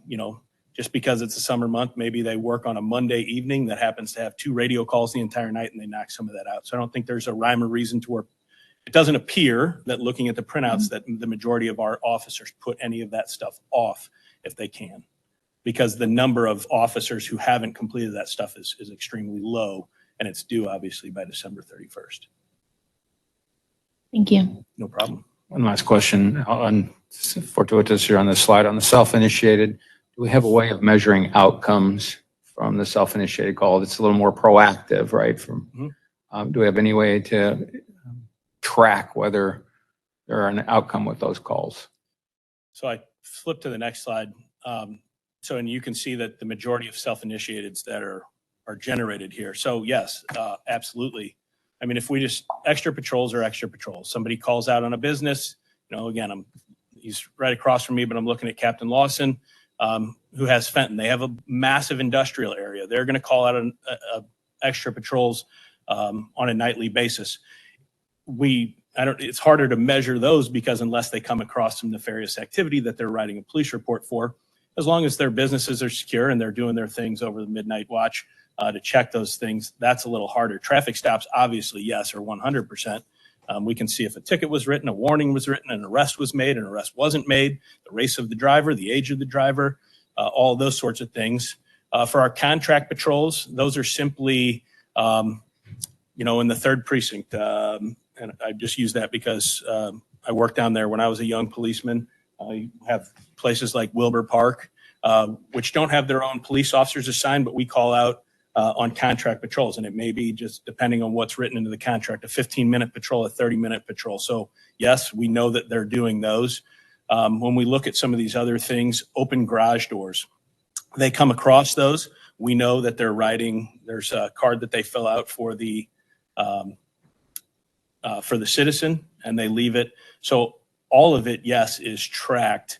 You know, just because it's a summer month, maybe they work on a Monday evening that happens to have 2 radio calls the entire night and they knock some of that out. So I don't think there's a rhyme or reason to where it doesn't appear that looking at the printouts that the majority of our officers put any of that stuff off if they can. because the number of officers who haven't completed that stuff is extremely low, and it's due obviously by December 31st. Thank you. No problem. One last question on fortuitous here on the slide on the self-initiated. Do we have a way of measuring outcomes from the self-initiated call? It's a little more proactive, right? Do we have any way to track whether there are an outcome with those calls? So I flip to the next slide. And you can see that the majority of self-initiateds that are generated here. So yes, absolutely. I mean, if we just extra patrols are extra patrols. Somebody calls out on a business, again, he's right across from me, but I'm looking at Captain Lawson, who has Fenton. They have a massive industrial area. They're going to call out extra patrols on a nightly basis. It's harder to measure those because unless they come across some nefarious activity that they're writing a police report for, as long as their businesses are secure and they're doing their things over the midnight watch to check those things, that's a little harder. Traffic stops, obviously, yes, are 100%. We can see if a ticket was written, a warning was written, an arrest was made, an arrest wasn't made, the race of the driver, the age of the driver, all those sorts of things. For our contract patrols, those are simply, in the 3rd precinct. And I just use that because I worked down there when I was a young policeman. You have places like Wilbur Park, which don't have their own police officers assigned, but we call out on contract patrols. And it may be just depending on what's written into the contract, a 15-minute patrol, a 30-minute patrol. So yes, we know that they're doing those. When we look at some of these other things, open garage doors, they come across those. We know that they're writing, there's a card that they fill out for the citizen, and they leave it. So all of it, yes, is tracked.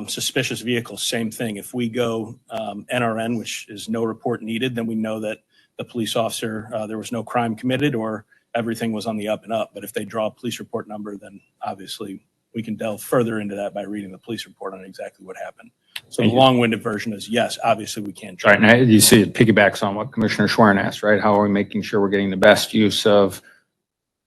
Suspicious vehicles, same thing. If we go NRN, which is no report needed, then we know that the police officer, there was no crime committed or everything was on the up and up. But if they draw a police report number, then obviously we can delve further into that by reading the police report on exactly what happened. So the long-winded version is yes, obviously we can. Right, and you see it piggybacks on what Commissioner Schwerin asked, right? How are we making sure we're getting the best use of,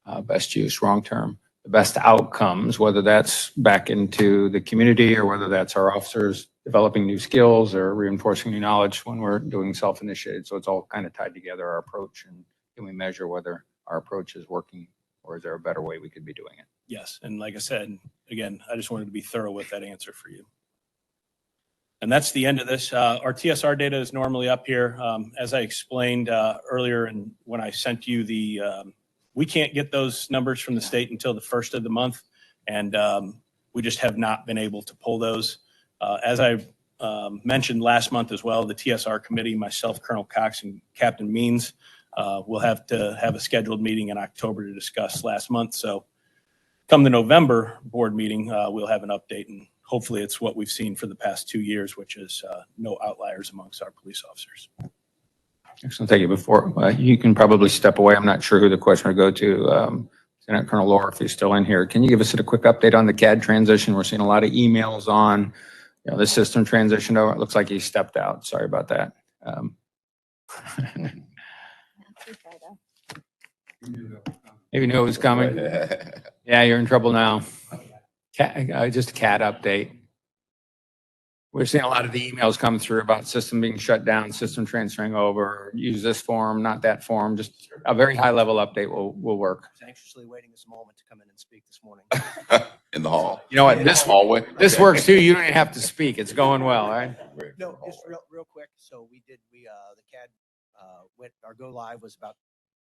wrong term, the best outcomes, whether that's back into the community or whether that's our officers developing new skills or reinforcing new knowledge when we're doing self-initiated. So it's all kind of tied together, our approach, and can we measure whether our approach is working or is there a better way we could be doing it? Yes, and like I said, again, I just wanted to be thorough with that answer for you. And that's the end of this. Our TSR data is normally up here. As I explained earlier, and when I sent you we can't get those numbers from the state until the 1st of the month, and we just have not been able to pull those. As I mentioned last month as well, the TSR committee, myself, Colonel Cox, and Captain Means will have to have a scheduled meeting in October to discuss last month. So come the November board meeting, we'll have an update, and hopefully it's what we've seen for the past 2 years, which is no outliers amongst our police officers. Excellent. Thank you. Before you can probably step away. I'm not sure who the question would go to. Lieutenant Colonel Lohr, if he's still in here, can you give us a quick update on the CAD transition? We're seeing a lot of emails on, the system transition over. It looks like he stepped out. Sorry about that. Maybe knew it was coming. Yeah, you're in trouble now. Just a CAD update. We're seeing a lot of the emails come through about system being shut down, system transferring over, use this form, not that form. Just a very high level update will work. I was anxiously waiting this moment to come in and speak this morning. In the hall. You know what? Hallway. This works too. You don't even have to speak. It's going well, right? No, just real quick. So the CAD our go live was about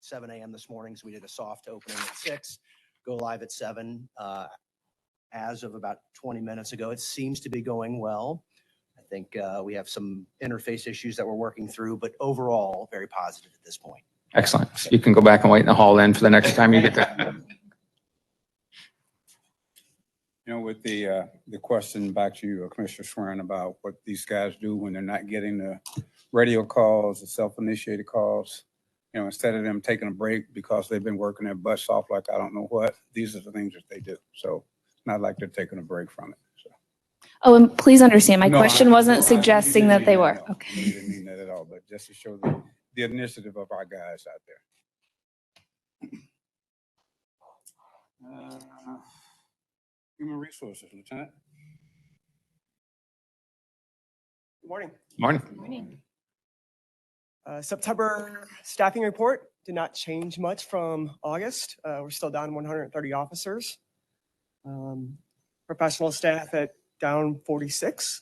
7 a.m. this morning. So we did a soft opening at 6, go live at 7. As of about 20 minutes ago, it seems to be going well. I think we have some interface issues that we're working through, but overall, very positive at this point. Excellent. So you can go back and wait in the hall then for the next time you get that. With the question back to you, Commissioner Schwerin, about what these guys do when they're not getting the radio calls, the self-initiated calls, instead of them taking a break because they've been working their butts off like I don't know what, these are the things that they do. So it's not like they're taking a break from it. So. Oh, and please understand, my No, question wasn't suggesting that they were. No, Okay. I didn't mean that at all, but just to show the initiative of our guys out there. Human Resources, Lieutenant. Good morning. Morning. September staffing report did not change much from August. We're still down 130 officers. Professional staff at down 46.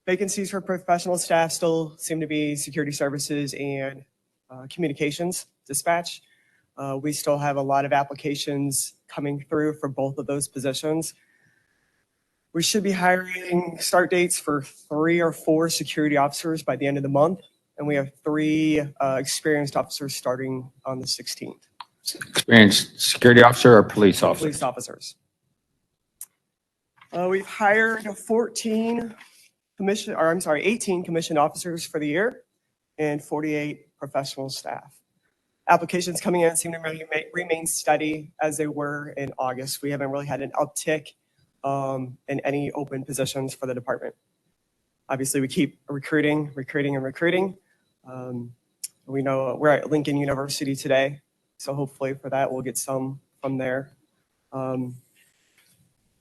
Vacancies for professional staff still seem to be security services and communications dispatch. We still have a lot of applications coming through for both of those positions. We should be hiring start dates for 3 or 4 security officers by the end of the month. And we have 3 experienced officers starting on the 16th. Experienced security officer or police officer? Police officers. We've hired 18 commissioned officers for the year and 48 professional staff. Applications coming in seem to remain steady as they were in August. We haven't really had an uptick in any open positions for the department. Obviously, we keep recruiting. We know we're at Lincoln University today, so hopefully for that we'll get some from there. Women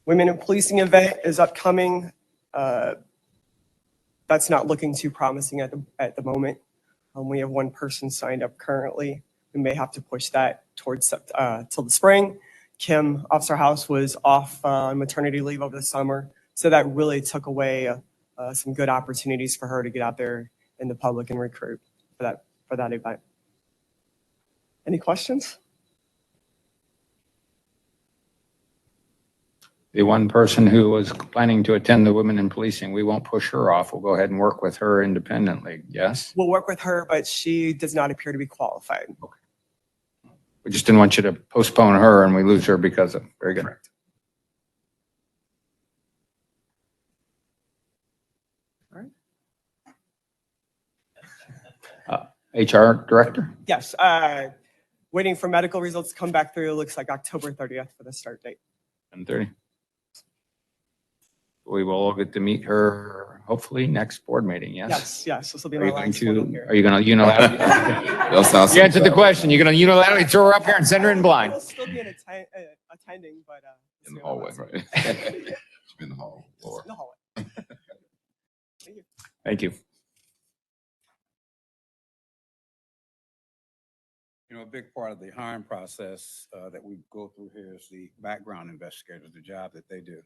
in Policing event is upcoming. That's not looking too promising at the moment. We have 1 person signed up currently. We may have to push that towards till the spring. Kim, Officer House, was off on maternity leave over the summer, so that really took away some good opportunities for her to get out there in the public and recruit for that event. Any questions? The one person who was planning to attend the Women in Policing, we won't push her off. We'll go ahead and work with her independently. Yes? We'll work with her, but she does not appear to be qualified. We just didn't want you to postpone her and we lose her because of, very good. Correct. All right. HR director? Yes. Waiting for medical results to come back through. It looks like October 30th for the start date. 10:30. We will all get to meet her hopefully next board meeting, yes? Yes. This will be Are my you going last one to, here. are you going to unilaterally? That sounds You answered the question. You're going to unilaterally throw her up here and send her in blind? I'll still be attending, but in the we'll hallway, see how right? that's- In the hall, floor. In the hallway. Thank you. Thank you. You know, a big part of the hiring process that we go through here is the background investigators, the job that they do.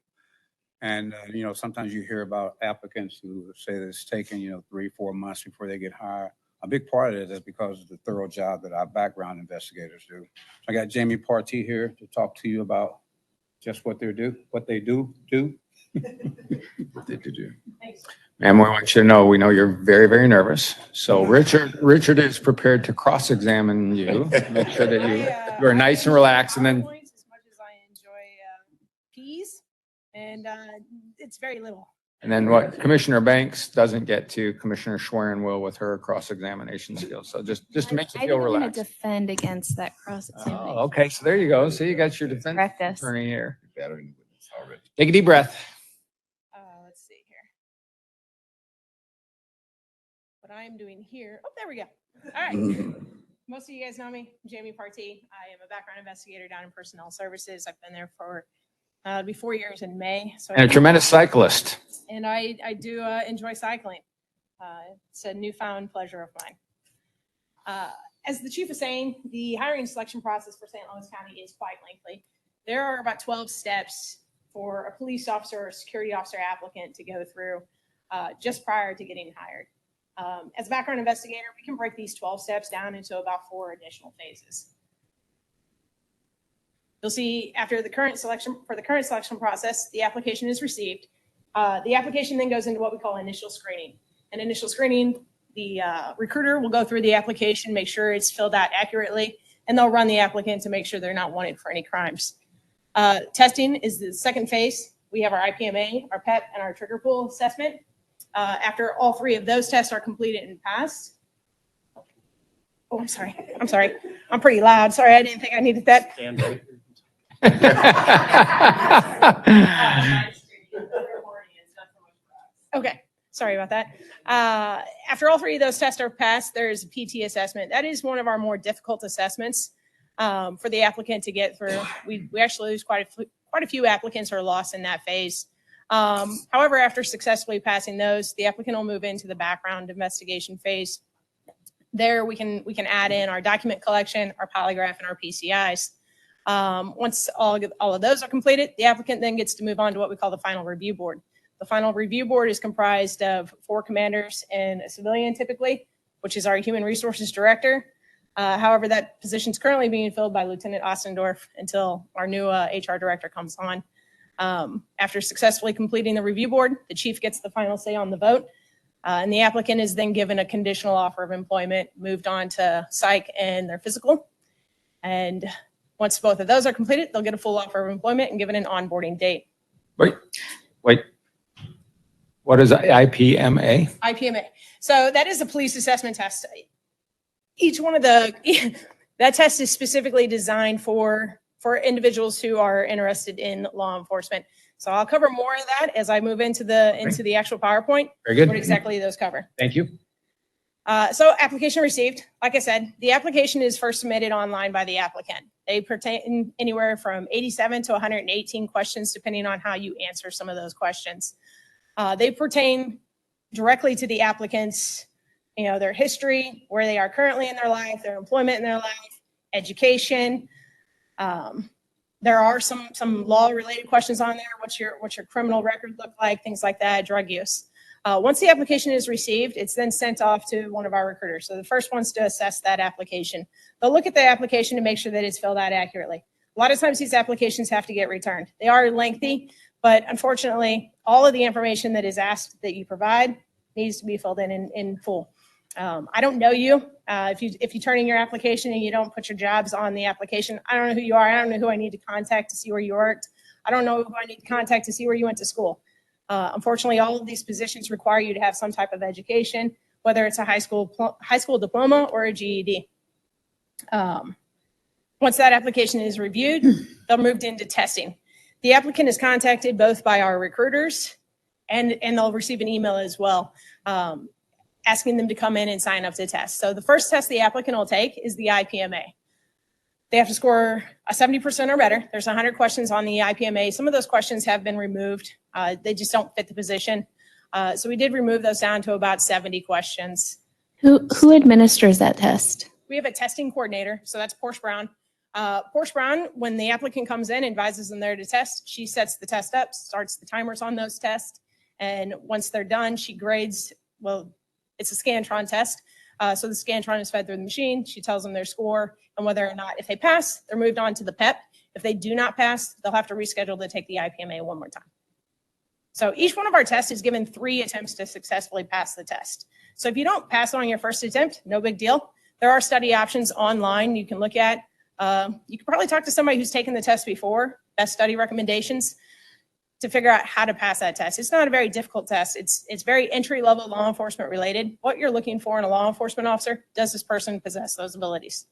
And, you know, sometimes you hear about applicants who say that it's taken, 3-4 months before they get hired. A big part of it is because of the thorough job that our background investigators do. I got Jamie Partee here to talk to you about just what they do. What they do. Ma'am, we want you to know, we know you're very, very nervous. So Richard is prepared to cross-examine you, make sure that you are nice and relaxed, and then, As much as I enjoy peas, and it's very little. and then what Commissioner Banks doesn't get to, Commissioner Schwerin will with her cross-examination skills. So just to make you I feel didn't want relaxed. to defend against that cross-examination. Oh, okay. So there you go. So you got your defense Correct us. attorney here. Better than witness already. Take a deep breath. Let's see here. What I'm doing here. Oh, there we go. All right. Most of you guys know me, Jamie Partee. I am a background investigator down in personnel services. I've been there for it'll be 4 years in May. So And a tremendous cyclist. And I do enjoy cycling. It's a newfound pleasure of mine. As the chief was saying, the hiring selection process for St. Louis County is quite lengthy. There are about 12 steps for a police officer or security officer applicant to go through just prior to getting hired. As a background investigator, we can break these 12 steps down into about 4 additional phases. You'll see after the current selection process, the application is received. The application then goes into what we call initial screening. And initial screening, the recruiter will go through the application, make sure it's filled out accurately, and they'll run the applicant to make sure they're not wanted for any crimes. Testing is the second phase. We have our IPMA, our PEP, and our trigger pull assessment. After all 3 of those tests are completed and passed. Oh, I'm sorry. I'm pretty loud. Sorry, I didn't think I needed that. Okay, sorry about that. After all 3 of those tests are passed, there's a PT assessment. That is one of our more difficult assessments for the applicant to get through. We actually lose quite a few applicants are lost in that phase. However, after successfully passing those, the applicant will move into the background investigation phase. There we can add in our document collection, our polygraph, and our PCIs. Once all of those are completed, the applicant then gets to move on to what we call the final review board. The final review board is comprised of 4 commanders and a civilian typically, which is our human resources director. However, that position is currently being filled by Lieutenant Ostendorf until our new HR director comes on. After successfully completing the review board, the chief gets the final say on the vote. And the applicant is then given a conditional offer of employment, moved on to psych and their physical. And once both of those are completed, they'll get a full offer of employment and given an onboarding date. Wait. What is IPMA? IPMA. So that is a police assessment test. Each one of that test is specifically designed for individuals who are interested in law enforcement. So I'll cover more of that as I move into the actual PowerPoint. Very good. What exactly those cover. Thank you. So application received. Like I said, the application is first submitted online by the applicant. They pertain anywhere from 87 to 118 questions, depending on how you answer some of those questions. They pertain directly to the applicant's, their history, where they are currently in their life, their employment in their life, education. There are some law-related questions on there. What's your criminal record look like? Things like that, drug use. Once the application is received, it's then sent off to one of our recruiters. So the first one's to assess that application. They'll look at the application to make sure that it's filled out accurately. A lot of times these applications have to get returned. They are lengthy, but unfortunately, all of the information that is asked that you provide needs to be filled in full. I don't know you. If you turn in your application and you don't put your jobs on the application, I don't know who you are. I don't know who I need to contact to see where you worked. I don't know who I need to contact to see where you went to school. Unfortunately, all of these positions require you to have some type of education, whether it's a high school diploma or a GED. Once that application is reviewed, they'll move into testing. The applicant is contacted both by our recruiters and they'll receive an email as well, asking them to come in and sign up to test. So the first test the applicant will take is the IPMA. They have to score a 70% or better. There's 100 questions on the IPMA. Some of those questions have been removed. They just don't fit the position. So we did remove those down to about 70 questions. Who administers that test? We have a testing coordinator. So that's Porsche Brown. Porsche Brown, when the applicant comes in, advises them there to test. She sets the test up, starts the timers on those tests. And once they're done, she grades, it's a Scantron test. So the Scantron is fed through the machine. She tells them their score and whether or not, if they pass, they're moved on to the PEP. If they do not pass, they'll have to reschedule to take the IPMA one more time. So each one of our tests is given 3 attempts to successfully pass the test. So if you don't pass on your first attempt, no big deal. There are study options online you can look at. You can probably talk to somebody who's taken the test before, best study recommendations, to figure out how to pass that test. It's not a very difficult test. It's very entry-level law enforcement related. What you're looking for in a law enforcement officer, does this person possess those abilities?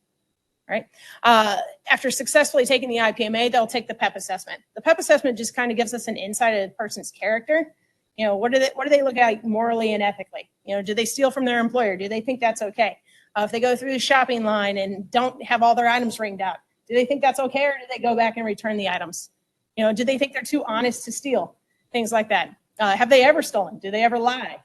Right? After successfully taking the IPMA, they'll take the PEP assessment. The PEP assessment just kind of gives us an insight of the person's character. What do they look at morally and ethically? Do they steal from their employer? Do they think that's okay? If they go through the shopping line and don't have all their items ringed out, do they think that's okay, or do they go back and return the items? Do they think they're too honest to steal? Things like that. Have they ever stolen? Do they ever lie?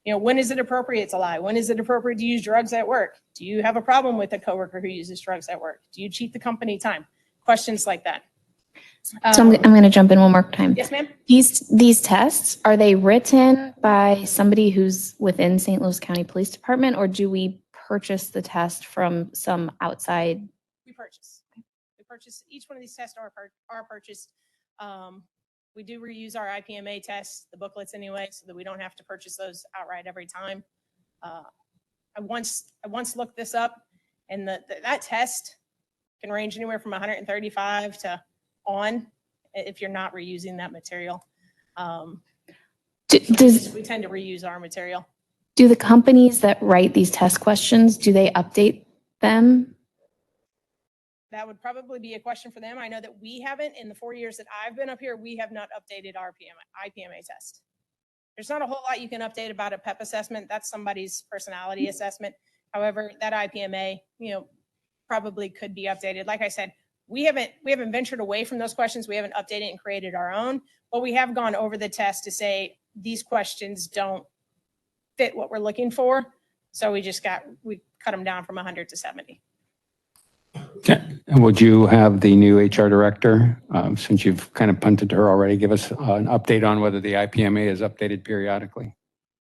When is it appropriate to lie? When is it appropriate to use drugs at work? Do you have a problem with a coworker who uses drugs at work? Do you cheat the company time? Questions like that. So I'm going to jump in one more time. Yes, ma'am. These tests, are they written by somebody who's within St. Louis County Police Department, or do we purchase the test from some outside? We purchase. Each one of these tests are purchased. We do reuse our IPMA tests, the booklets anyway, so that we don't have to purchase those outright every time. I once looked this up, and that test can range anywhere from 135 to on if you're not reusing that material. We tend to reuse our material. Do the companies that write these test questions, do they update them? That would probably be a question for them. I know that we haven't, in the 4 years that I've been up here, we have not updated our IPMA test. There's not a whole lot you can update about a PEP assessment. That's somebody's personality assessment. However, that IPMA, probably could be updated. Like I said, We haven't ventured away from those questions. We haven't updated and created our own, but we have gone over the test to say these questions don't fit what we're looking for. So we cut them down from 100 to 70. Okay. And would you have the new HR director, since you've kind of punted to her already, give us an update on whether the IPMA is updated periodically?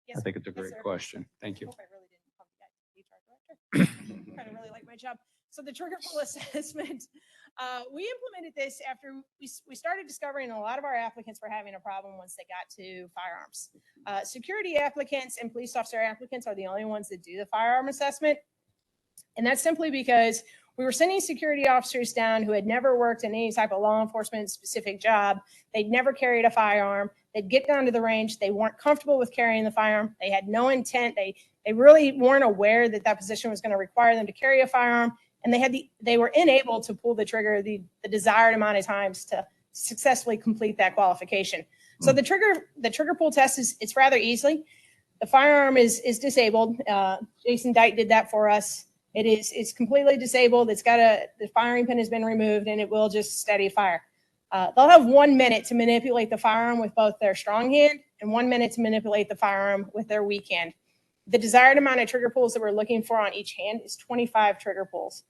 Yes, I think it's a yes, great sir. question. Thank you. Hope I really didn't pump the HR director. I really like my job. So the trigger pull assessment, we implemented this after we started discovering a lot of our applicants were having a problem once they got to firearms. Security applicants and police officer applicants are the only ones that do the firearm assessment. And that's simply because we were sending security officers down who had never worked in any type of law enforcement specific job. They'd never carried a firearm. They'd get down to the range. They weren't comfortable with carrying the firearm. They had no intent. They really weren't aware that that position was going to require them to carry a firearm. And they were unable to pull the trigger the desired amount of times to successfully complete that qualification. So the trigger pull test it's rather easy. The firearm is disabled. Jason Dyke did that for us. It's completely disabled. The firing pin has been removed and it will just steady fire. They'll have 1 minute to manipulate the firearm with both their strong hand and 1 minute to manipulate the firearm with their weak hand. The desired amount of trigger pulls that we're looking for on each hand is 25 trigger pulls.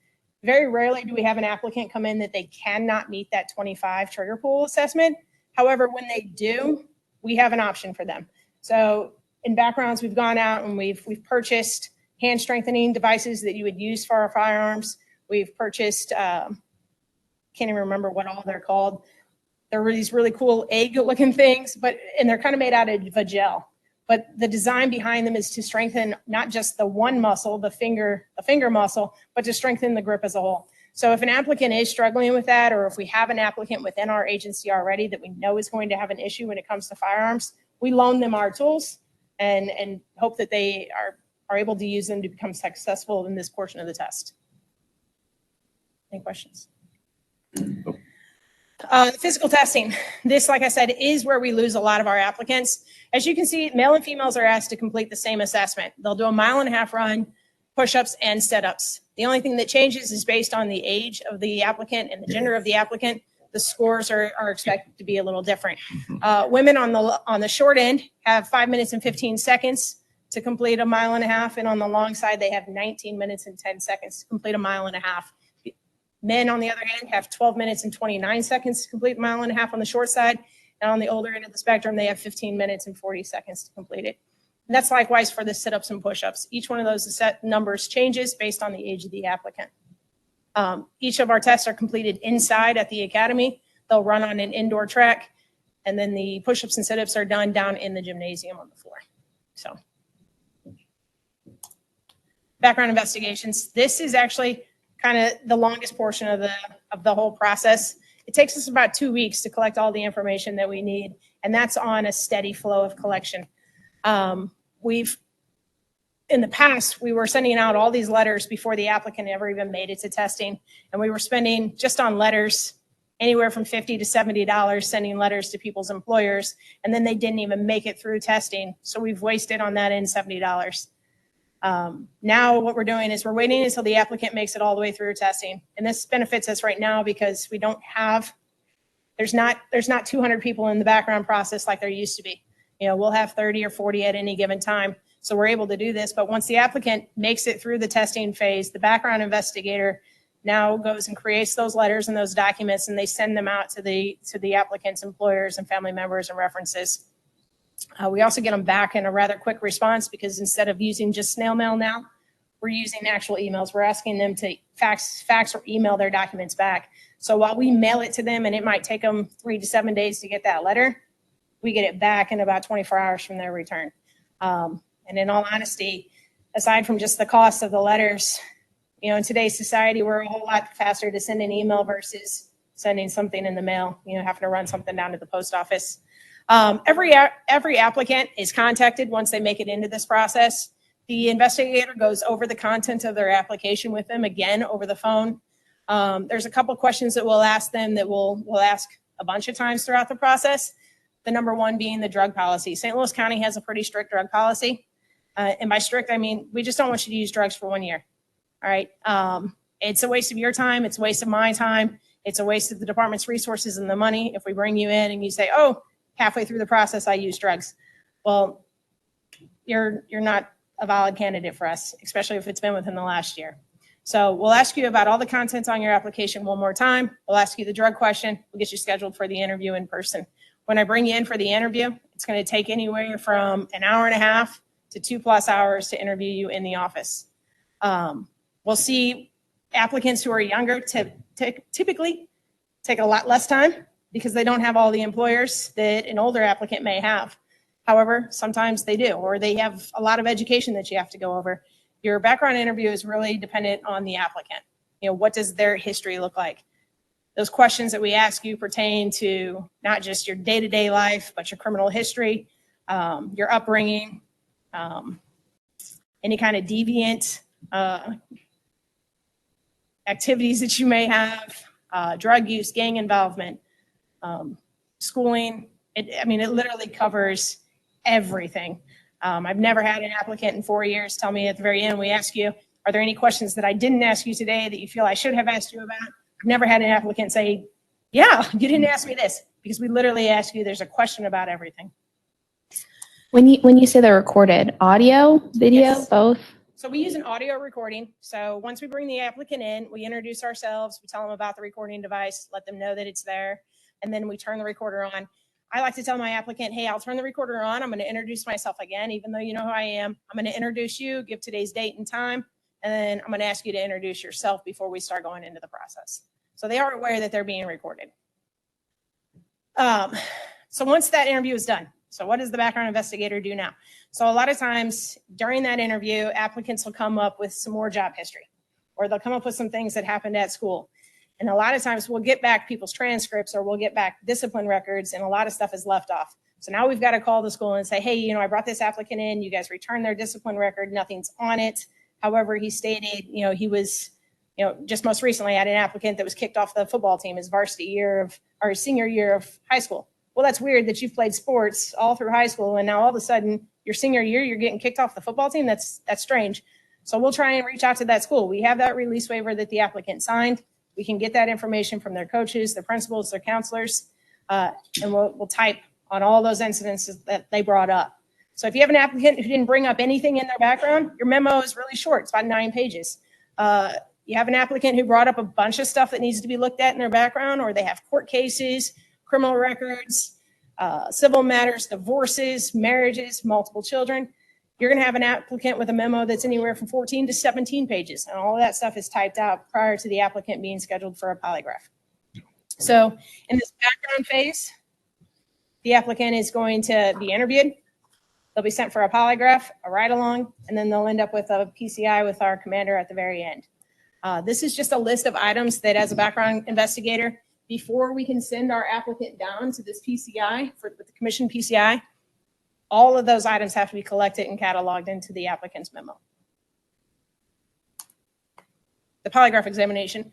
Very rarely do we have an applicant come in that they cannot meet that 25 trigger pull assessment. However, when they do, we have an option for them. So in backgrounds, we've gone out and we've purchased hand strengthening devices that you would use for our firearms. We've purchased, can't even remember what all they're called. They're these really cool egg looking things, and they're kind of made out of a gel. But the design behind them is to strengthen not just the one muscle, the finger muscle, but to strengthen the grip as a whole. So if an applicant is struggling with that, or if we have an applicant within our agency already that we know is going to have an issue when it comes to firearms, we loan them our tools and hope that they are able to use them to become successful in this portion of the test. Any questions? Physical testing. This, like I said, is where we lose a lot of our applicants. As you can see, male and females are asked to complete the same assessment. They'll do a 1.5 mile run, push-ups, and sit-ups. The only thing that changes is based on the age of the applicant and the gender of the applicant. The scores are expected to be a little different. Women on the short end have 5 minutes and 15 seconds to complete a 1.5 miles, and on the long side, they have 19 minutes and 10 seconds to complete a 1.5 miles. Men, on the other hand, have 12 minutes and 29 seconds to complete a 1.5 miles on the short side. And on the older end of the spectrum, they have 15 minutes and 40 seconds to complete it. And that's likewise for the sit-ups and push-ups. Each one of those set numbers changes based on the age of the applicant. Each of our tests are completed inside at the academy. They'll run on an indoor track. And then the push-ups and sit-ups are done down in the gymnasium on the floor. So, background investigations. This is actually kind of the longest portion of the whole process. It takes us about 2 weeks to collect all the information that we need, and that's on a steady flow of collection. In the past, we were sending out all these letters before the applicant ever even made it to testing, and we were spending just on letters anywhere from $50 to $70 sending letters to people's employers, and then they didn't even make it through testing. So we've wasted on that end $70. Now what we're doing is we're waiting until the applicant makes it all the way through testing. And this benefits us right now because there's not 200 people in the background process like there used to be. We'll have 30 or 40 at any given time. So we're able to do this. But once the applicant makes it through the testing phase, the background investigator now goes and creates those letters and those documents, and they send them out to the applicant's employers and family members and references. We also get them back in a rather quick response because instead of using just snail mail now, we're using actual emails. We're asking them to fax or email their documents back. So while we mail it to them and it might take them 3 to 7 days to get that letter, we get it back in about 24 hours from their return. And in all honesty, aside from just the cost of the letters, in today's society, we're a whole lot faster to send an email versus sending something in the mail, having to run something down to the post office. Every applicant is contacted once they make it into this process. The investigator goes over the content of their application with them again over the phone. There's a couple questions that we'll ask them that we'll ask a bunch of times throughout the process. The number one being the drug policy. St. Louis County has a pretty strict drug policy. And by strict, I mean, we just don't want you to use drugs for 1 year. All right. It's a waste of your time. It's a waste of my time. It's a waste of the department's resources and the money if we bring you in and you say, oh, halfway through the process, I used drugs. Well, you're not a valid candidate for us, especially if it's been within the last year. So we'll ask you about all the contents on your application one more time. We'll ask you the drug question. We'll get you scheduled for the interview in person. When I bring you in for the interview, it's going to take anywhere from an hour and a half to 2+ hours to interview you in the office. We'll see applicants who are younger typically take a lot less time because they don't have all the employers that an older applicant may have. However, sometimes they do, or they have a lot of education that you have to go over. Your background interview is really dependent on the applicant. What does their history look like? Those questions that we ask you pertain to not just your day-to-day life, but your criminal history, your upbringing, any kind of deviant activities that you may have, drug use, gang involvement, schooling. It literally covers everything. I've never had an applicant in 4 years tell me at the very end, we ask you, are there any questions that I didn't ask you today that you feel I should have asked you about? I've never had an applicant say, yeah, you didn't ask me this, because we literally ask you, there's a question about everything. When you say they're recorded, audio, video, Yes. both? So we use an audio recording. So once we bring the applicant in, we introduce ourselves, we tell them about the recording device, let them know that it's there, and then we turn the recorder on. I like to tell my applicant, hey, I'll turn the recorder on. I'm going to introduce myself again, even though you know who I am. I'm going to introduce you, give today's date and time, and then I'm going to ask you to introduce yourself before we start going into the process. So they are aware that they're being recorded. So once that interview is done, so what does the background investigator do now? So a lot of times during that interview, applicants will come up with some more job history, or they'll come up with some things that happened at school. And a lot of times we'll get back people's transcripts, or we'll get back discipline records, and a lot of stuff is left off. So now we've got to call the school and say, hey, I brought this applicant in, you guys returned their discipline record, nothing's on it. However, he stated, he was, just most recently I had an applicant that was kicked off the football team his senior year of high school. Well, that's weird that you've played sports all through high school, and now all of a sudden your senior year, you're getting kicked off the football team. That's strange. So we'll try and reach out to that school. We have that release waiver that the applicant signed. We can get that information from their coaches, their principals, their counselors, and we'll type on all those incidences that they brought up. So if you have an applicant who didn't bring up anything in their background, your memo is really short. It's about 9 pages. You have an applicant who brought up a bunch of stuff that needs to be looked at in their background, or they have court cases, criminal records, civil matters, divorces, marriages, multiple children. You're going to have an applicant with a memo that's anywhere from 14 to 17 pages. And all of that stuff is typed out prior to the applicant being scheduled for a polygraph. So in this background phase, the applicant is going to be interviewed. They'll be sent for a polygraph, a ride-along, and then they'll end up with a PCI with our commander at the very end. This is just a list of items that, as a background investigator, before we can send our applicant down to this PCI, with the commission PCI, all of those items have to be collected and cataloged into the applicant's memo. The polygraph examination.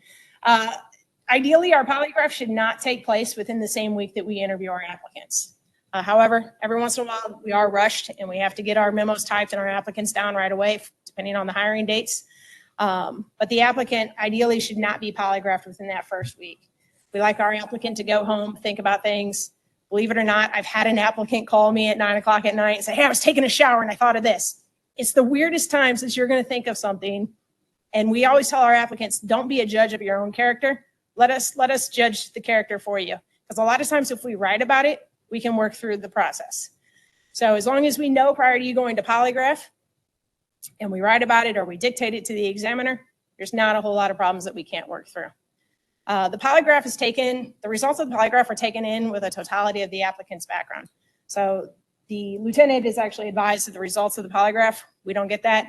Ideally, our polygraph should not take place within the same week that we interview our applicants. However, every once in a while, we are rushed and we have to get our memos typed and our applicants down right away, depending on the hiring dates. But the applicant ideally should not be polygraphed within that first week. We like our applicant to go home, think about things. Believe it or not, I've had an applicant call me at 9 o'clock at night and say, hey, I was taking a shower and I thought of this. It's the weirdest times that you're going to think of something. And we always tell our applicants, don't be a judge of your own character. Let us judge the character for you. Because a lot of times if we write about it, we can work through the process. So as long as we know prior to you going to polygraph and we write about it or we dictate it to the examiner, there's not a whole lot of problems that we can't work through. The results of the polygraph are taken in with a totality of the applicant's background. So the lieutenant is actually advised of the results of the polygraph. We don't get that.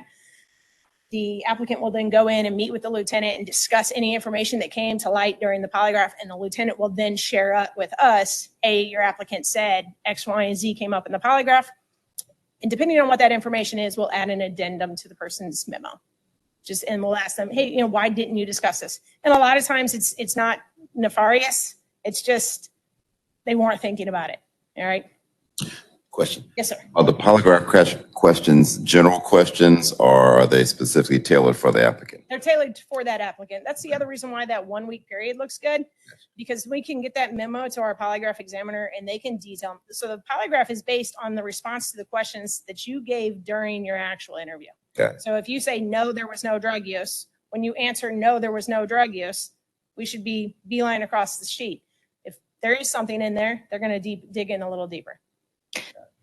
The applicant will then go in and meet with the lieutenant and discuss any information that came to light during the polygraph, and the lieutenant will then share up with us, hey, your applicant said X, Y, and Z came up in the polygraph. And depending on what that information is, we'll add an addendum to the person's memo. And we'll ask them, hey, why didn't you discuss this? And a lot of times it's not nefarious. It's just they weren't thinking about it. All right. Question. Yes, sir. Are the polygraph questions general questions, or are they specifically tailored for the applicant? They're tailored for that applicant. That's the other reason why that 1 week period looks good, because we can get that memo to our polygraph examiner and they can detail. So the polygraph is based on the response to the questions that you gave during your actual interview. Got it. So if you say, no, there was no drug use, when you answer, no, there was no drug use, we should be beeline across the sheet. If there is something in there, they're going to dig in a little deeper.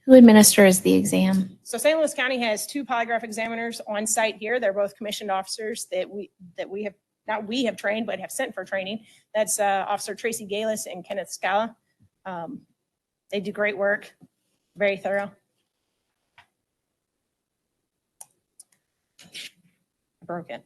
Who administers the exam? So St. Louis County has 2 polygraph examiners on site here. They're both commissioned officers that we have, not we have trained, but have sent for training. That's Officer Tracy Galis and Kenneth Scala. They do great work, very thorough. Broke it.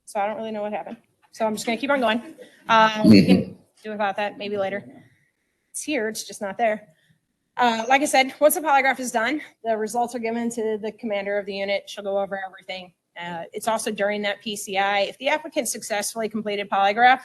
So I don't really know what happened. So I'm just going to keep on going. We can do about that maybe later. It's here, it's just not there. Like I said, once the polygraph is done, the results are given to the commander of the unit. She'll go over everything. It's also during that PCI. If the applicant successfully completed polygraph,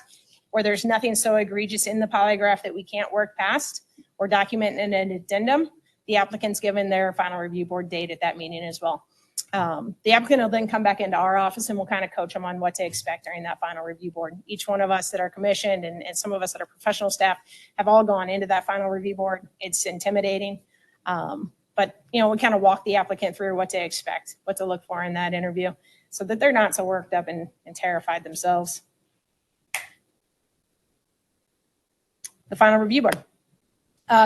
or there's nothing so egregious in the polygraph that we can't work past or document in an addendum, the applicant's given their final review board date at that meeting as well. The applicant will then come back into our office and we'll kind of coach them on what to expect during that final review board. Each one of us that are commissioned and some of us that are professional staff have all gone into that final review board. It's intimidating. But, you know, we kind of walk the applicant through what to expect, what to look for in that interview so that they're not so worked up and terrified themselves. The final review board.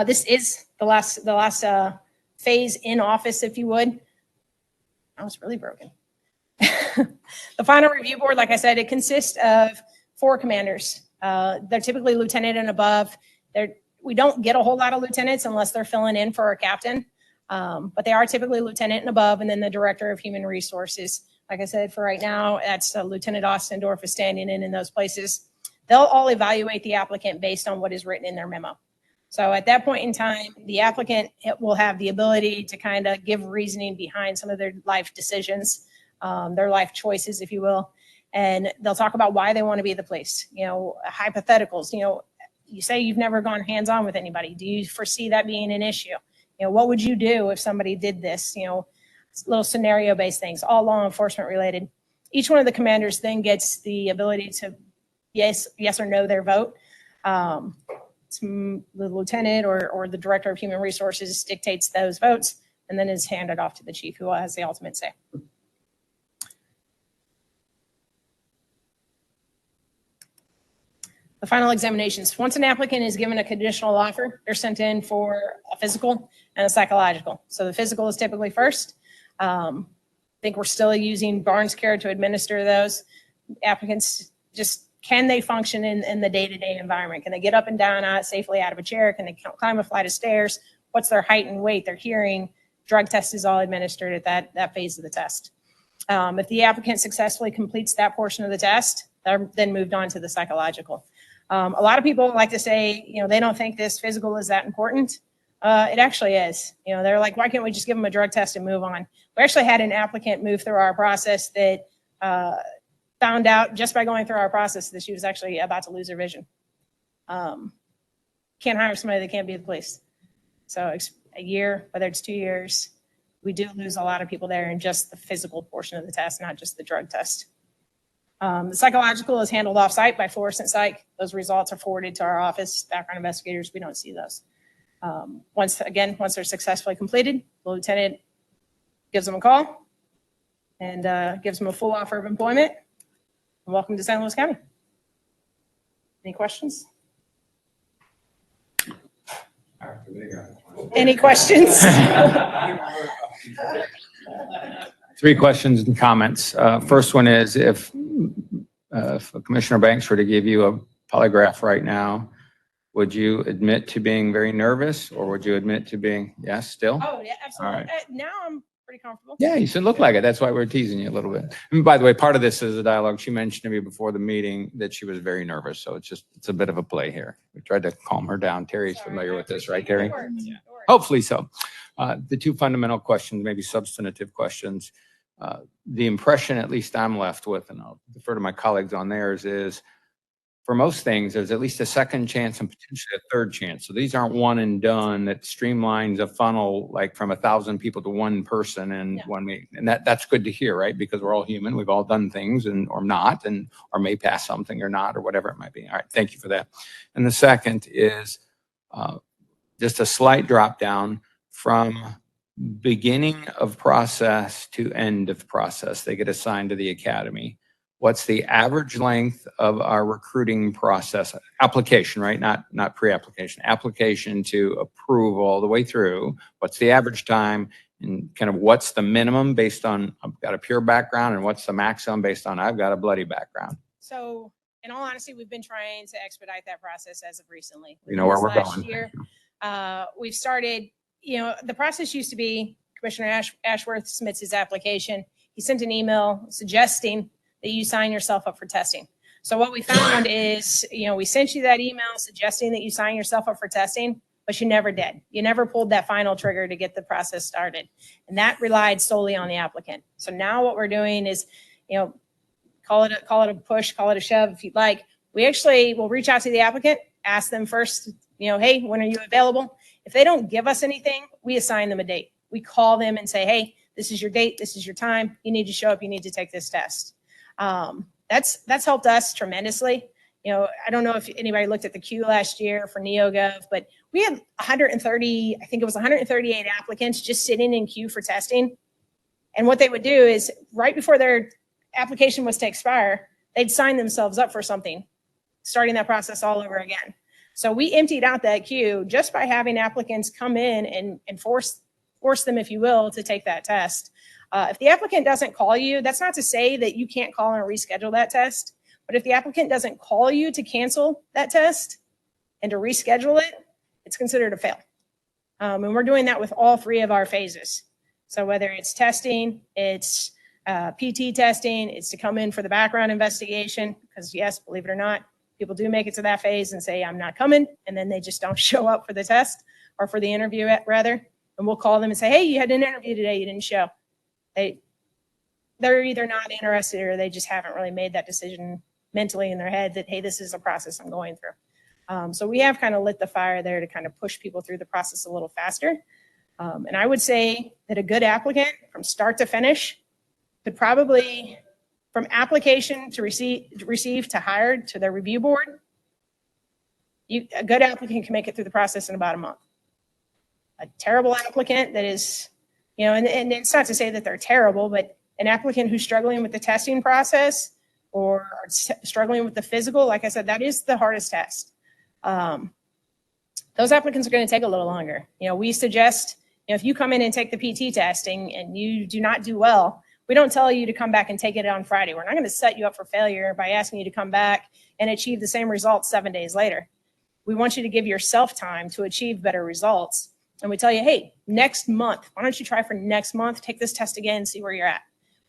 This is the last phase in office, if you would. I was really broken. The final review board, like I said, it consists of 4 commanders. They're typically lieutenant and above. We don't get a whole lot of lieutenants unless they're filling in for a captain, but they are typically lieutenant and above, and then the director of human resources. Like I said, for right now, that's Lieutenant Ostendorf is standing in those places. They'll all evaluate the applicant based on what is written in their memo. So at that point in time, the applicant will have the ability to kind of give reasoning behind some of their life decisions, their life choices, if you will. And they'll talk about why they want to be at the place, you know, hypotheticals. You know, you say you've never gone hands-on with anybody. Do you foresee that being an issue? You know, what would you do if somebody did this? You know, little scenario-based things, all law enforcement related. Each one of the commanders then gets the ability to yes or no their vote. The lieutenant or the director of human resources dictates those votes and then is handed off to the chief, who has the ultimate say. The final examinations. Once an applicant is given a conditional offer, they're sent in for a physical and a psychological. So the physical is typically first. I think we're still using Barnes Care to administer those. Applicants just, can they function in the day-to-day environment? Can they get up and down safely out of a chair? Can they climb a flight of stairs? What's their height and weight, their hearing? Drug test is all administered at that phase of the test. If the applicant successfully completes that portion of the test, they're then moved on to the psychological. A lot of people like to say, you know, they don't think this physical is that important. It actually is. You know, they're like, why can't we just give them a drug test and move on? We actually had an applicant move through our process that found out just by going through our process that she was actually about to lose her vision. Can't hire somebody that can't be at the police. So a year, whether it's 2 years, we do lose a lot of people there in just the physical portion of the test, not just the drug test. The psychological is handled off-site by fluorescent psych. Those results are forwarded to our office. Background investigators, we don't see those. Once they're successfully completed, the lieutenant gives them a call and gives them a full offer of employment. Welcome to St. Louis County. Any questions? Any questions? 3 questions and comments. First one is if Commissioner Banks were to give you a polygraph right now, would you admit to being very nervous or would you admit to being, yes, still? Oh, yeah, absolutely. All right. Now I'm pretty comfortable. Yeah, you should look like it. That's why we're teasing you a little bit. And by the way, part of this is a dialogue. She mentioned to me before the meeting that she was very nervous. So it's a bit of a play here. We tried to calm her down. Terry's familiar with this, right, Terry? It works. Hopefully so. The two fundamental questions, maybe substantive questions. The impression, at least I'm left with, and I'll defer to my colleagues on theirs, is for most things, there's at least a second chance and potentially a third chance. So these aren't one and done that streamlines a funnel like from 1,000 people to one person in 1 week. And that's good to hear, right? Because we're all human. We've all done things and or not, and or may pass something or not, or whatever it might be. All right, thank you for that. And the second is just a slight drop down from beginning of process to end of process. They get assigned to the academy. What's the average length of our recruiting process? Application, right? Not pre-application. Application to approve all the way through. What's the average time? And kind of what's the minimum based on I've got a pure background, and what's the maximum based on I've got a bloody background? So in all honesty, we've been trying to expedite that process as of recently. You know where we're Last going. year, we've started, the process used to be Commissioner Ashworth submits his application. He sent an email suggesting that you sign yourself up for testing. So what we found is, we sent you that email suggesting that you sign yourself up for testing, but you never did. You never pulled that final trigger to get the process started. And that relied solely on the applicant. So now what we're doing is, call it a push, call it a shove if you'd like. We actually will reach out to the applicant, ask them first, hey, when are you available? If they don't give us anything, we assign them a date. We call them and say, hey, this is your date, this is your time. You need to show up, you need to take this test. That's helped us tremendously. I don't know if anybody looked at the queue last year for NeoGov, but we had 130, I think it was 138 applicants just sitting in queue for testing. And what they would do is right before their application was to expire, they'd sign themselves up for something, starting that process all over again. So we emptied out that queue just by having applicants come in and force them, if you will, to take that test. If the applicant doesn't call you, that's not to say that you can't call and reschedule that test. But if the applicant doesn't call you to cancel that test and to reschedule it, it's considered a fail. And we're doing that with all three of our phases. So whether it's testing, it's PT testing, it's to come in for the background investigation, because yes, believe it or not, people do make it to that phase and say, I'm not coming. And then they just don't show up for the test or for the interview rather. And we'll call them and say, hey, you had an interview today, you didn't show. They're either not interested or they just haven't really made that decision mentally in their head that, hey, this is a process I'm going through. So we have kind of lit the fire there to kind of push people through the process a little faster. And I would say that a good applicant from start to finish could probably, from application to receive to hired to their review board, a good applicant can make it through the process in about a month. A terrible applicant that is, and it's not to say that they're terrible, but an applicant who's struggling with the testing process or struggling with the physical, like I said, that is the hardest test. Those applicants are going to take a little longer. We suggest, if you come in and take the PT testing and you do not do well, we don't tell you to come back and take it on Friday. We're not going to set you up for failure by asking you to come back and achieve the same results 7 days later. We want you to give yourself time to achieve better results. And we tell you, hey, next month, why don't you try for next month? Take this test again and see where you're at.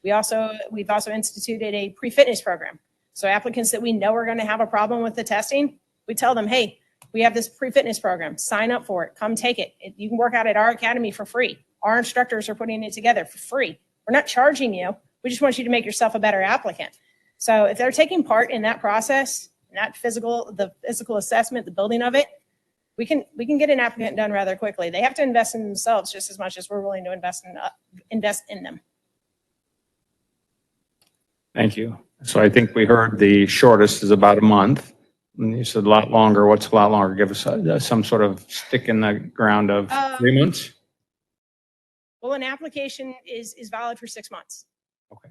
We've also instituted a pre-fitness program. So applicants that we know are going to have a problem with the testing, we tell them, hey, we have this pre-fitness program. Sign up for it. Come take it. You can work out at our academy for free. Our instructors are putting it together for free. We're not charging you. We just want you to make yourself a better applicant. So if they're taking part in that process, the physical assessment, the building of it, we can get an applicant done rather quickly. They have to invest in themselves just as much as we're willing to invest in them. Thank you. So I think we heard the shortest is about a month. And you said a lot longer. What's a lot longer? Give us some sort of stick in the ground of 3 months. Well, an application is valid for 6 months. Okay.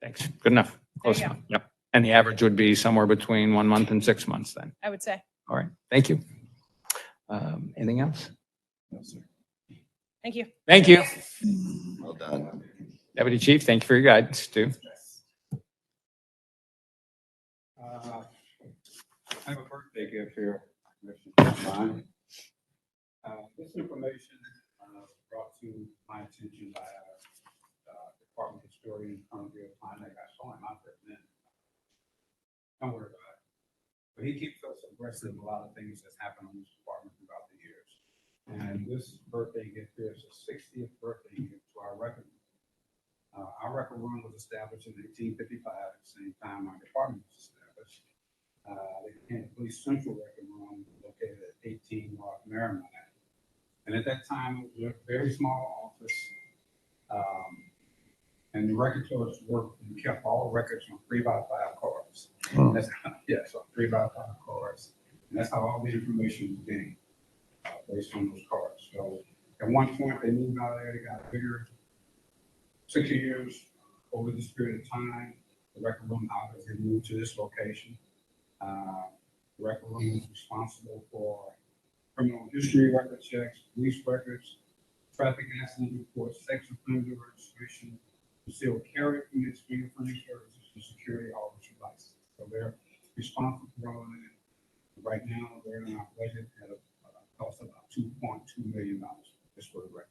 Thanks. Good enough. Close enough. Yep. And the average would be somewhere between 1 month and 6 months then. I would say. All right. Thank you. Anything else? No, sir. Thank you. Thank you. Well done. Deputy Chief, thank you for your guidance too. I have a birthday gift here, Commissioner. This information brought to my attention by our department historian, Colonel Klein. I saw him out there then. Don't worry about it. But he keeps us abreast of a lot of things that's happened in this department throughout the years. And this birthday gift here is the 60th birthday gift to our record. Our record room was established in 1855, at the same time our department was established. They became the Police Central Record Room located at 18 North Merriman. And at that time, it was a very small office. And the record clerks worked and kept all records on 3x5 cards. That's, so 3x5 cards. And that's how all the information was gained, based on those cards. So at one point, they moved out of there, they got bigger. 6 years over this period of time, the record room hours they moved to this location. The record room is responsible for criminal history record checks, police records, traffic accident reports, sex offender registration, concealed carry permits, fingerprinting services, and security officer license. So they're responsible for all of that. Right now, they're in our budget at a cost of about $2.2 million just for the record.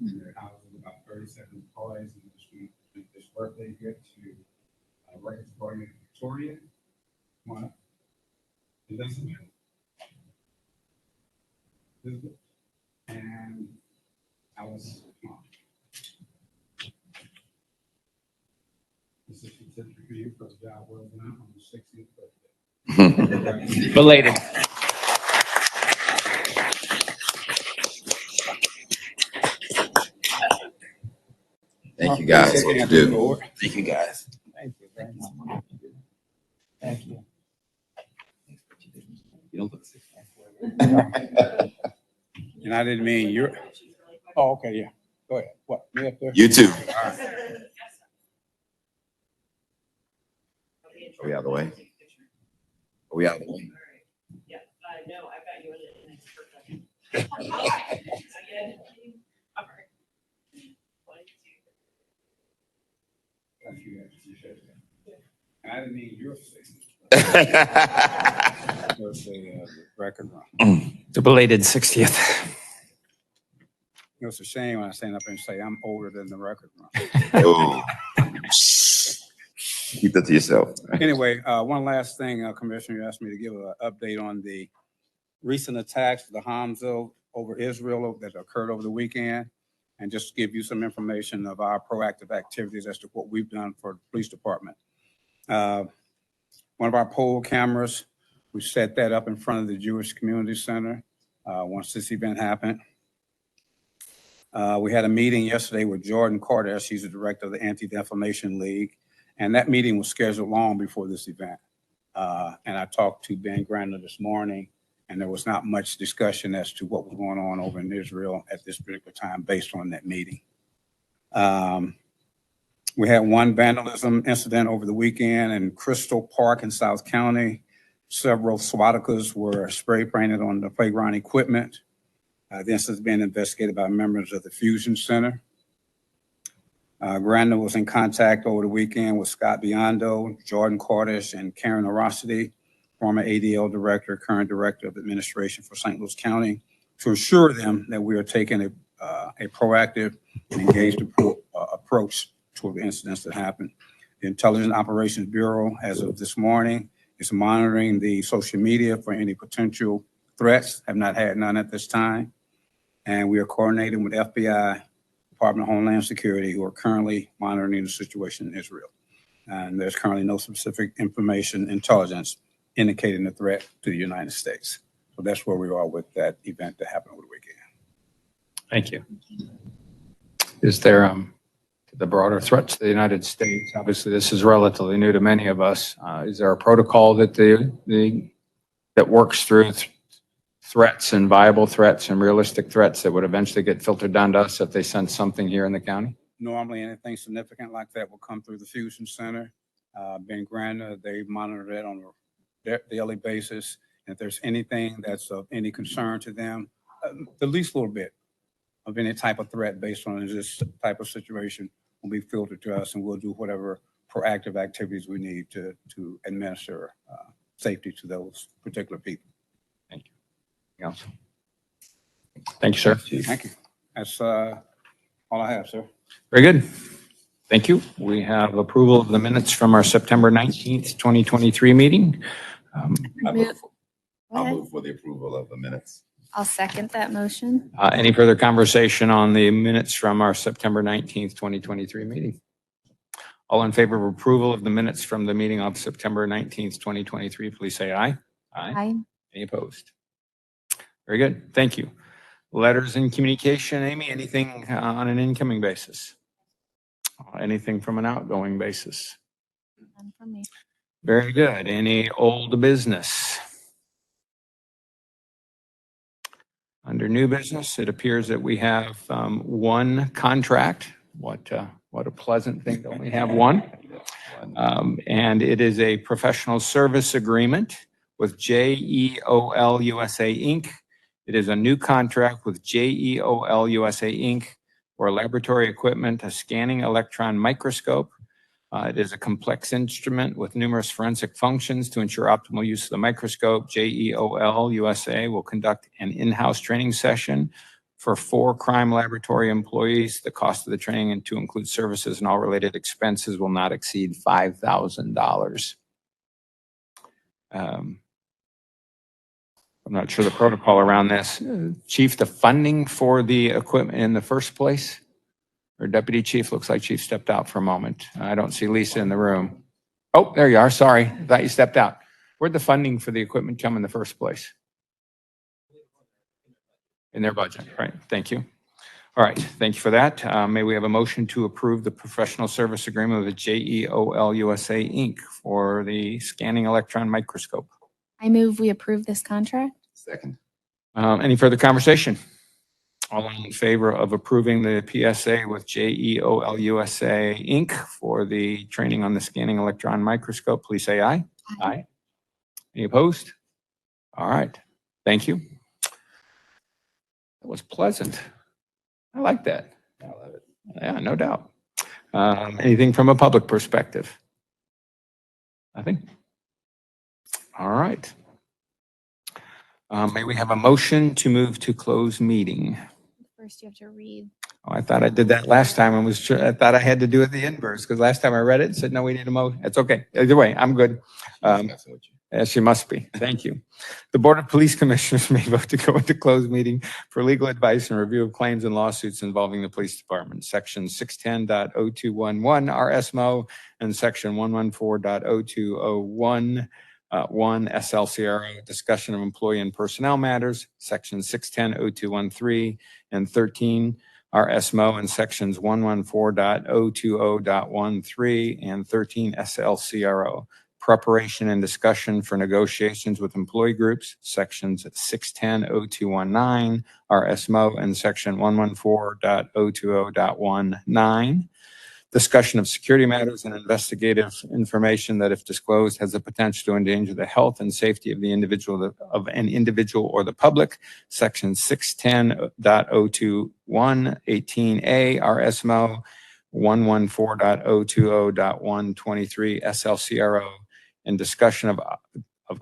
Their house is about 37 employees, and this birthday gift to Records Guardian Victoria. One, it doesn't matter. And I was, this is specific for you for the job well done on the 60th birthday. Belated. Thank you guys. What to do? Thank you guys. Thank you very much. Thank you. You don't look sick. And I didn't mean you're, oh, okay, yeah. Go ahead. What? Me up there? You too. All right. Are we out of the way? Are we out of the way? Yeah, no, I've got you in the next perfect. Thank you, guys. Appreciate it. And I didn't mean you're sick. Let's say the record run. The belated 60th. You know, it's a shame when I stand up and say I'm older than the record run. Oh. Keep that to yourself. Anyway, one last thing, Commissioner, you asked me to give an update on the recent attacks, the Hamza over Israel that occurred over the weekend, and just give you some information of our proactive activities as to what we've done for the police department. One of our poll cameras, we set that up in front of the Jewish Community Center once this event happened. We had a meeting yesterday with Jordan Carter. She's the director of the Anti-Defamation League. And that meeting was scheduled long before this event. And I talked to Ben Grandler this morning, and there was not much discussion as to what was going on over in Israel at this particular time based on that meeting. We had one vandalism incident over the weekend in Crystal Park in South County. Several swastikas were spray painted on the playground equipment. The incident is being investigated by members of the Fusion Center. Grandin was in contact over the weekend with Scott Biondo, Jordan Cordish, and Karen Orosity, former ADL director, current director of administration for St. Louis County, to assure them that we are taking a proactive and engaged approach toward the incidents that happened. The Intelligence Operations Bureau, as of this morning, is monitoring the social media for any potential threats. Have not had none at this time. And we are coordinating with FBI, Department of Homeland Security, who are currently monitoring the situation in Israel. And there's currently no specific information, intelligence indicating a threat to the United States. So that's where we are with that event that happened over the weekend. Thank you. Is there the broader threat to the United States? Obviously, this is relatively new to many of us. Is there a protocol that that works through threats and viable threats and realistic threats that would eventually get filtered down to us if they sense something here in the county? Normally, anything significant like that will come through the Fusion Center. Ben Granda, they monitor that on a daily basis. And if there's anything that's of any concern to them, the least little bit of any type of threat based on this type of situation will be filtered to us, and we'll do whatever proactive activities we need to administer safety to those particular people. Thank you. Else? Thank you, sir. Thank you. That's all I have, sir. Very good. Thank you. We have approval of the minutes from our September 19th, 2023 meeting. I'll move for the approval of the minutes. I'll second that motion. Any further conversation on the minutes from our September 19th, 2023 meeting? All in favor of approval of the minutes from the meeting of September 19th, 2023, please say aye. Aye. Any opposed? Very good. Thank you. Letters and communication. Amy, anything on an incoming basis? Anything from an outgoing basis? None from me. Very good. Any old business? Under new business, it appears that we have one contract. What a pleasant thing that we have one. And it is a professional service agreement with JEOL USA Inc. It is a new contract with JEOL USA Inc. for laboratory equipment, a scanning electron microscope. It is a complex instrument with numerous forensic functions to ensure optimal use of the microscope. JEOL USA will conduct an in-house training session for 4 crime laboratory employees. The cost of the training, and to include services and all related expenses, will not exceed $5,000. I'm not sure the protocol around this. Chief, the funding for the equipment in the first place? Or Deputy Chief, looks like Chief stepped out for a moment. I don't see Lisa in the room. Oh, there you are. Sorry. I thought you stepped out. Where'd the funding for the equipment come in the first place? In their budget, right? Thank you. All right. Thank you for that. May we have a motion to approve the professional service agreement with JEOL USA Inc. for the scanning electron microscope? I move we approve this contract. Second. Any further conversation? All in favor of approving the PSA with JEOL USA Inc. for the training on the scanning electron microscope, please say aye. Aye. Any opposed? All right. Thank you. That was pleasant. I like that. I love it. Yeah, no doubt. Anything from a public perspective? Nothing? All right. May we have a motion to move to close meeting? First, you have to read. Oh, I thought I did that last time and I thought I had to do it the inverse because last time I read it and said, no, we need a motion. It's okay. Either way, I'm good. Yes, she must be. Thank you. The Board of Police Commissioners may vote to go into closed meeting for legal advice and review of claims and lawsuits involving the police department. Section 610.0211 RSMO and Section 114.0201 1 SLCRO, discussion of employee and personnel matters, Section 610.0213 and 13 RSMO, and Sections 114.020.13 and 13 SLCRO. Preparation and discussion for negotiations with employee groups, Sections 610.0219 RSMO and Section 114.020.19. Discussion of security matters and investigative information that, if disclosed, has the potential to endanger the health and safety of the individual, of an individual or the public. Section 610.021 18A RSMO, 114.020.123 SLCRO, and discussion of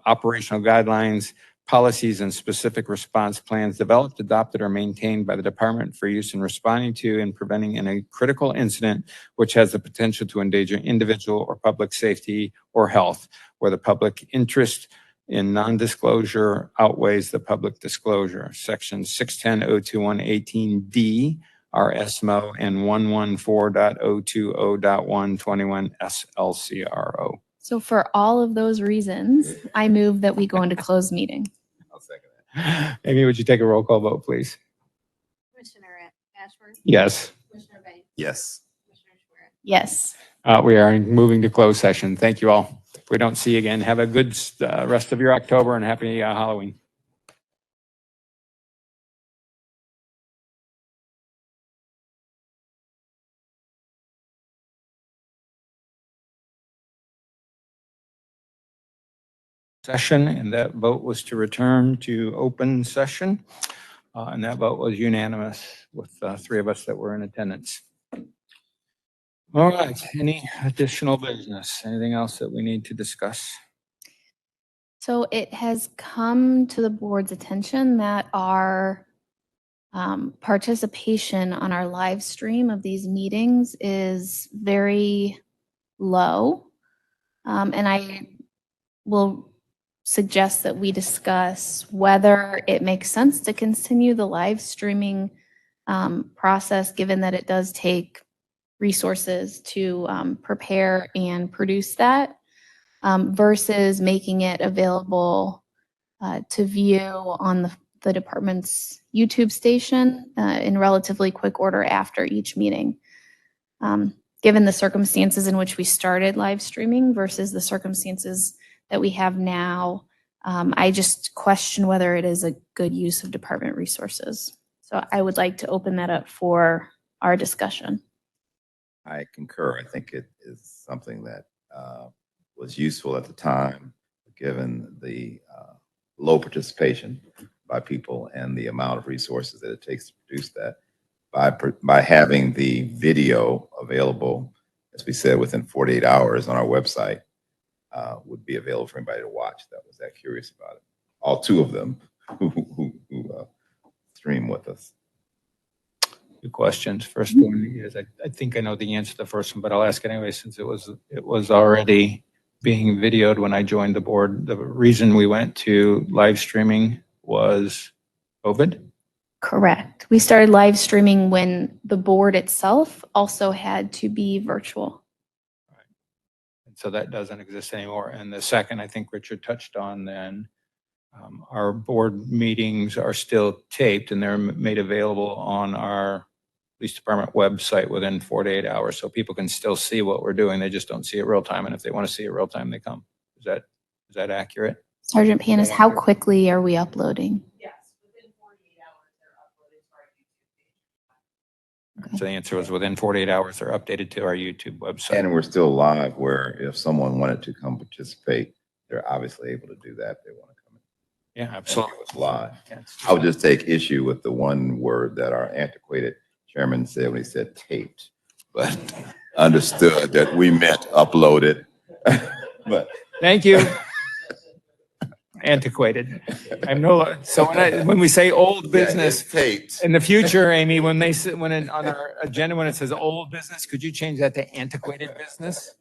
operational guidelines, policies, and specific response plans developed, adopted, or maintained by the department for use in responding to and preventing in a critical incident which has the potential to endanger individual or public safety or health, where the public interest in non-disclosure outweighs the public disclosure. Section 610.02118D RSMO and 114.020.121 SLCRO. So for all of those reasons, I move that we go into closed meeting. I'll second that. Amy, would you take a roll call vote, please? Commissioner Ashworth? Yes. Commissioner Banks? Yes. Commissioner Schwer? Yes. We are moving to closed session. Thank you all. If we don't see you again, have a good rest of your October and happy Halloween. Session, and that vote was to return to open session. And that vote was unanimous with 3 of us that were in attendance. All right. Any additional business? Anything else that we need to discuss? So it has come to the board's attention that our participation on our live stream of these meetings is very low. And I will suggest that we discuss whether it makes sense to continue the live streaming process, given that it does take resources to prepare and produce that, versus making it available to view on the department's YouTube station in relatively quick order after each meeting. Given the circumstances in which we started live streaming versus the circumstances that we have now, I just question whether it is a good use of department resources. So I would like to open that up for our discussion. I concur. I think it is something that was useful at the time, given the low participation by people and the amount of resources that it takes to produce that. By having the video available, as we said, within 48 hours on our website, would be available for anybody to watch that was that curious about it. All two of them who stream with us. Two questions. First one is, I think I know the answer to the first one, but I'll ask anyway, since it was already being videoed when I joined the board. The reason we went to live streaming was COVID? Correct. We started live streaming when the board itself also had to be virtual. So that doesn't exist anymore. And the second, I think Richard touched on then, our board meetings are still taped and they're made available on our police department website within 48 hours. So people can still see what we're doing. They just don't see it real time. And if they want to see it real time, they come. Is that accurate? Sergeant Panis, how quickly are we uploading? Yes, within 48 hours, they're uploaded to our YouTube page. So the answer was within 48 hours, they're updated to our YouTube website. And we're still live, where if someone wanted to come participate, they're obviously able to do that if they want to come in. Yeah, absolutely. It's live. Yeah, I would just take issue with the one word that our antiquated chairman said when he said taped, but understood that we meant uploaded. But thank you. Antiquated. I'm so when we say old business, it's taped. in the future, Amy, when on our agenda, when it says old business, could you change that to antiquated business?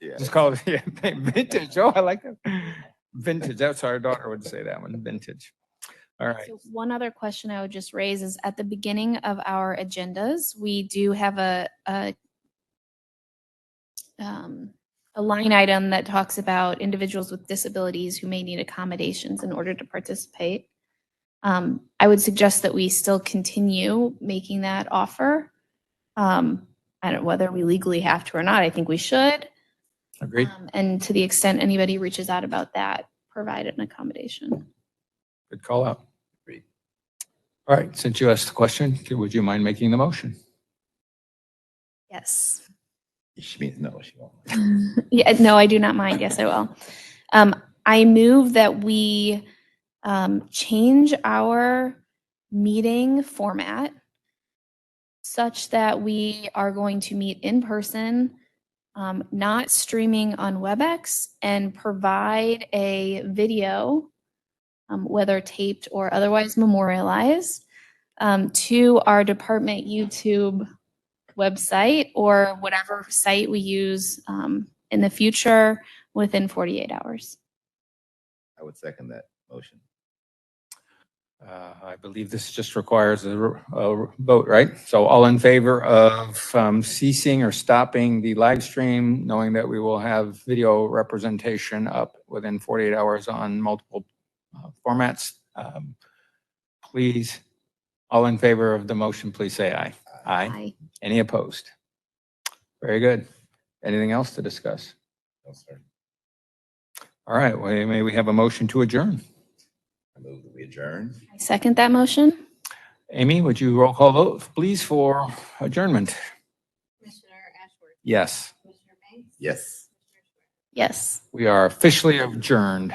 Yeah. Just call it vintage. Oh, I like that. Vintage. That's our daughter would say that one, vintage. All right. So one other question I would just raise is at the beginning of our agendas, we do have a line item that talks about individuals with disabilities who may need accommodations in order to participate. I would suggest that we still continue making that offer. I don't know whether we legally have to or not. I think we should. Agreed. And to the extent anybody reaches out about that, provide an accommodation. Good call out. Agreed. All right. Since you asked the question, would you mind making the motion? Yes. She means no, she won't. Yeah, no, I do not mind. Yes, I will. I move that we change our meeting format such that we are going to meet in person, not streaming on WebEx, and provide a video, whether taped or otherwise memorialized, to our department YouTube website or whatever site we use in the future within 48 hours. I would second that motion. I believe this just requires a vote, right? So all in favor of ceasing or stopping the live stream, knowing that we will have video representation up within 48 hours on multiple formats. Please, all in favor of the motion, please say aye. Aye. Any opposed? Very good. Anything else to discuss? No, sir. All right, well, may we have a motion to adjourn? I move that we adjourn. I second that motion. Amy, would you roll call vote, please, for adjournment? Commissioner Ashworth, Yes. Commissioner Banks, Yes. Commissioner Schwer. Yes. We are officially adjourned.